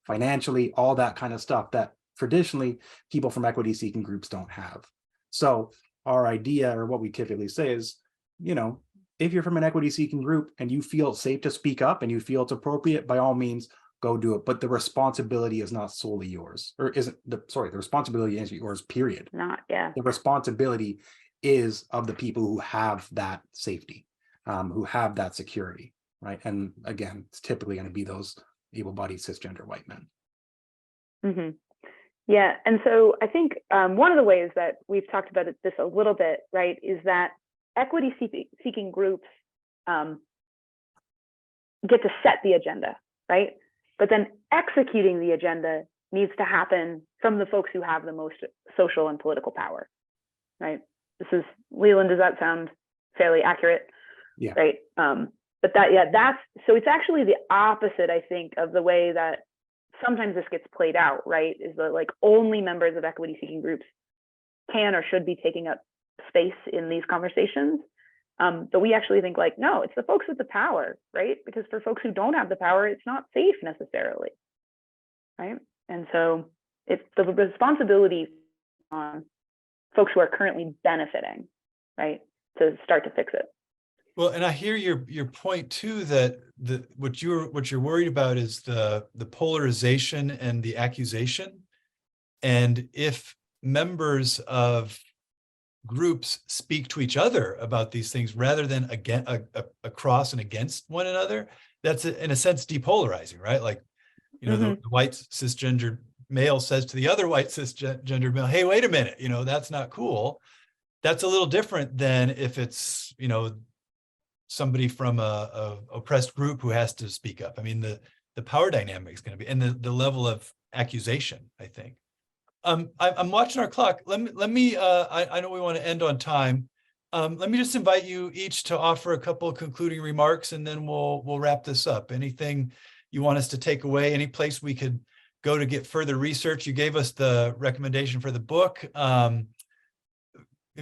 [SPEAKER 3] financially, all that kind of stuff that traditionally people from equity-seeking groups don't have. So our idea, or what we typically say is, you know, if you're from an equity-seeking group and you feel safe to speak up and you feel it's appropriate, by all means, go do it. But the responsibility is not solely yours, or the responsibility is yours, period. The responsibility is of the people who have that safety, who have that security, right? And again, it's typically going to be those able-bodied cisgender white men.
[SPEAKER 2] Yeah, and so I think one of the ways that we've talked about this a little bit, right, is that equity-seeking groups get to set the agenda, right? But then executing the agenda needs to happen from the folks who have the most social and political power, right? Leland, does that sound fairly accurate?
[SPEAKER 3] Yeah.
[SPEAKER 2] Right. But so it's actually the opposite, I think, of the way that sometimes this gets played out, right? Is that like only members of equity-seeking groups can or should be taking up space in these conversations. But we actually think like, no, it's the folks with the power, right? Because for folks who don't have the power, it's not safe necessarily, right? And so it's the responsibility on folks who are currently benefiting, right, to start to fix it.
[SPEAKER 1] Well, and I hear your point too, that what you're worried about is the polarization and the accusation. And if members of groups speak to each other about these things rather than across and against one another, that's in a sense depolarizing, right? Like, you know, the white cisgender male says to the other white cisgender male, hey, wait a minute, you know, that's not cool. That's a little different than if it's, you know, somebody from a oppressed group who has to speak up. I mean, the power dynamic is going to be, and the level of accusation, I think. I'm watching our clock. Let me I know we want to end on time. Let me just invite you each to offer a couple of concluding remarks, and then we'll wrap this up. Anything you want us to take away? Any place we could go to get further research? You gave us the recommendation for the book. A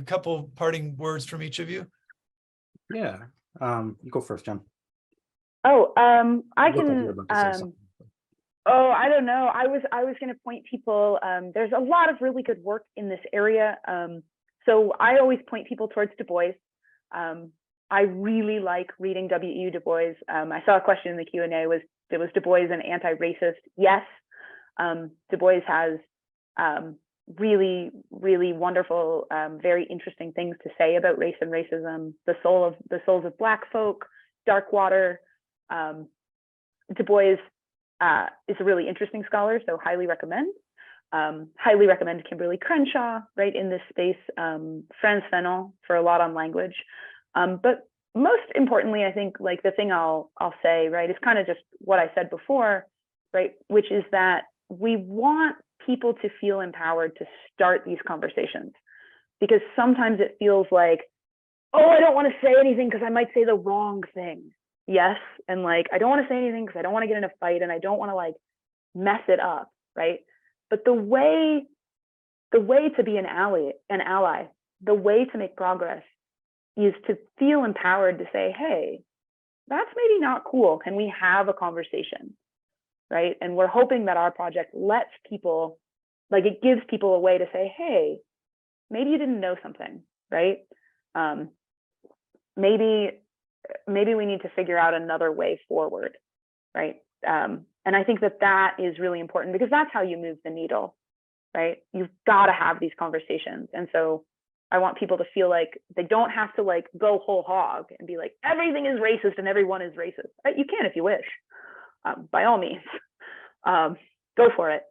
[SPEAKER 1] couple parting words from each of you.
[SPEAKER 3] Yeah. You go first, Jen.
[SPEAKER 2] I can. I don't know. I was going to point people. There's a lot of really good work in this area. So I always point people towards Du Bois. I really like reading W.E. Du Bois. I saw a question in the Q&A, was Du Bois an anti-racist? Yes. Du Bois has really, really wonderful, very interesting things to say about race and racism. The Souls of Black Folk, Darkwater. Du Bois is a really interesting scholar, so highly recommend. Highly recommend Kimberly Crenshaw, right, in this space. Frantz Fanon for a lot on language. But most importantly, I think, like, the thing I'll say, right, is kind of just what I said before, right, which is that we want people to feel empowered to start these conversations, because sometimes it feels like, oh, I don't want to say anything because I might say the wrong thing. Yes, and like, I don't want to say anything because I don't want to get in a fight and I don't want to like mess it up, right? But the way to be an ally, the way to make progress is to feel empowered to say, hey, that's maybe not cool. Can we have a conversation, right? And we're hoping that our project lets people, like, it gives people a way to say, hey, maybe you didn't know something, right? Maybe we need to figure out another way forward, right? And I think that is really important, because that's how you move the needle, right? You've got to have these conversations. And so I want people to feel like they don't have to like go whole hog and be like, everything is racist and everyone is racist. You can if you wish, by all means, go for it.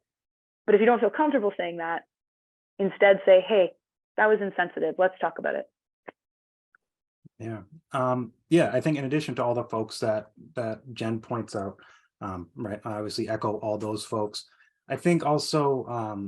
[SPEAKER 2] But if you don't feel comfortable saying that, instead say, hey, that was insensitive. Let's talk about it.
[SPEAKER 3] Yeah. Yeah, I think in addition to all the folks that Jen points out, right, I obviously echo all those folks. I think also,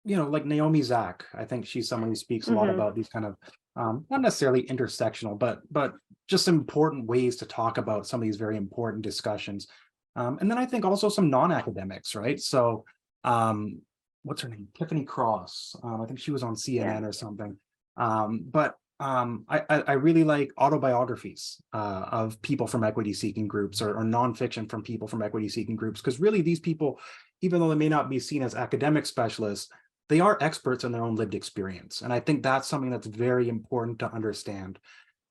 [SPEAKER 3] you know, like Naomi Zak, I think she's someone who speaks a lot about these kind of, not necessarily intersectional, but just important ways to talk about some of these very important discussions. And then I think also some non-academics, right? So what's her name? Tiffany Cross. I think she was on CNN or something. But I really like autobiographies of people from equity-seeking groups, or nonfiction from people from equity-seeking groups, because really these people, even though they may not be seen as academic specialists, they are experts in their own lived experience. And I think that's something that's very important to understand.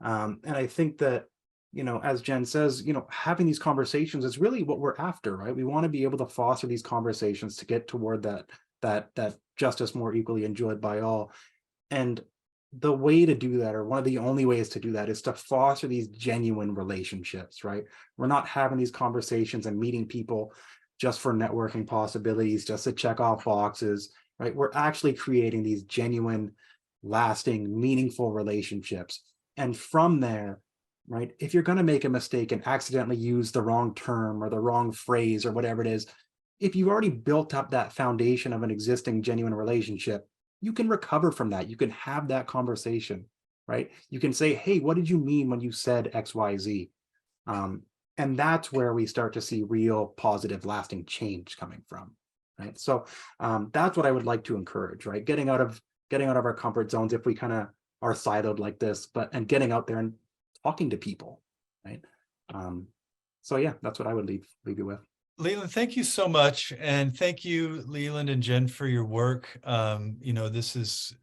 [SPEAKER 3] And I think that, you know, as Jen says, you know, having these conversations is really what we're after, right? We want to be able to foster these conversations to get toward that justice more equally enjoyed by all. And the way to do that, or one of the only ways to do that, is to foster these genuine relationships, right? We're not having these conversations and meeting people just for networking possibilities, just to check off boxes, right? We're actually creating these genuine, lasting, meaningful relationships. And from there, right, if you're going to make a mistake and accidentally use the wrong term or the wrong phrase or whatever it is, if you've already built up that foundation of an existing genuine relationship, you can recover from that. You can have that conversation, right? You can say, hey, what did you mean when you said X, Y, Z? And that's where we start to see real positive, lasting change coming from, right? So that's what I would like to encourage, right? Getting out of our comfort zones if we kind of are siloed like this, and getting out there and talking to people, right? So yeah, that's what I would leave you with.
[SPEAKER 1] Leland, thank you so much. And thank you, Leland and Jen, for your work. You know, this is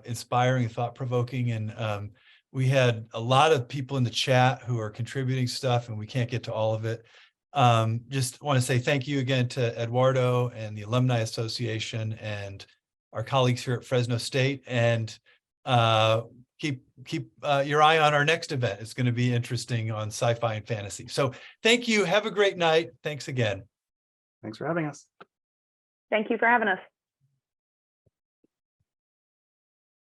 [SPEAKER 1] inspiring, thought-provoking, and we had a lot of people in the chat who are contributing stuff, and we can't get to all of it. Just want to say thank you again to Eduardo and the Alumni Association and our colleagues here at Fresno State, and keep your eye on our next event. It's going to be interesting on sci-fi and fantasy. So thank you. Have a great night. Thanks again.
[SPEAKER 3] Thanks for having us.
[SPEAKER 2] Thank you for having us.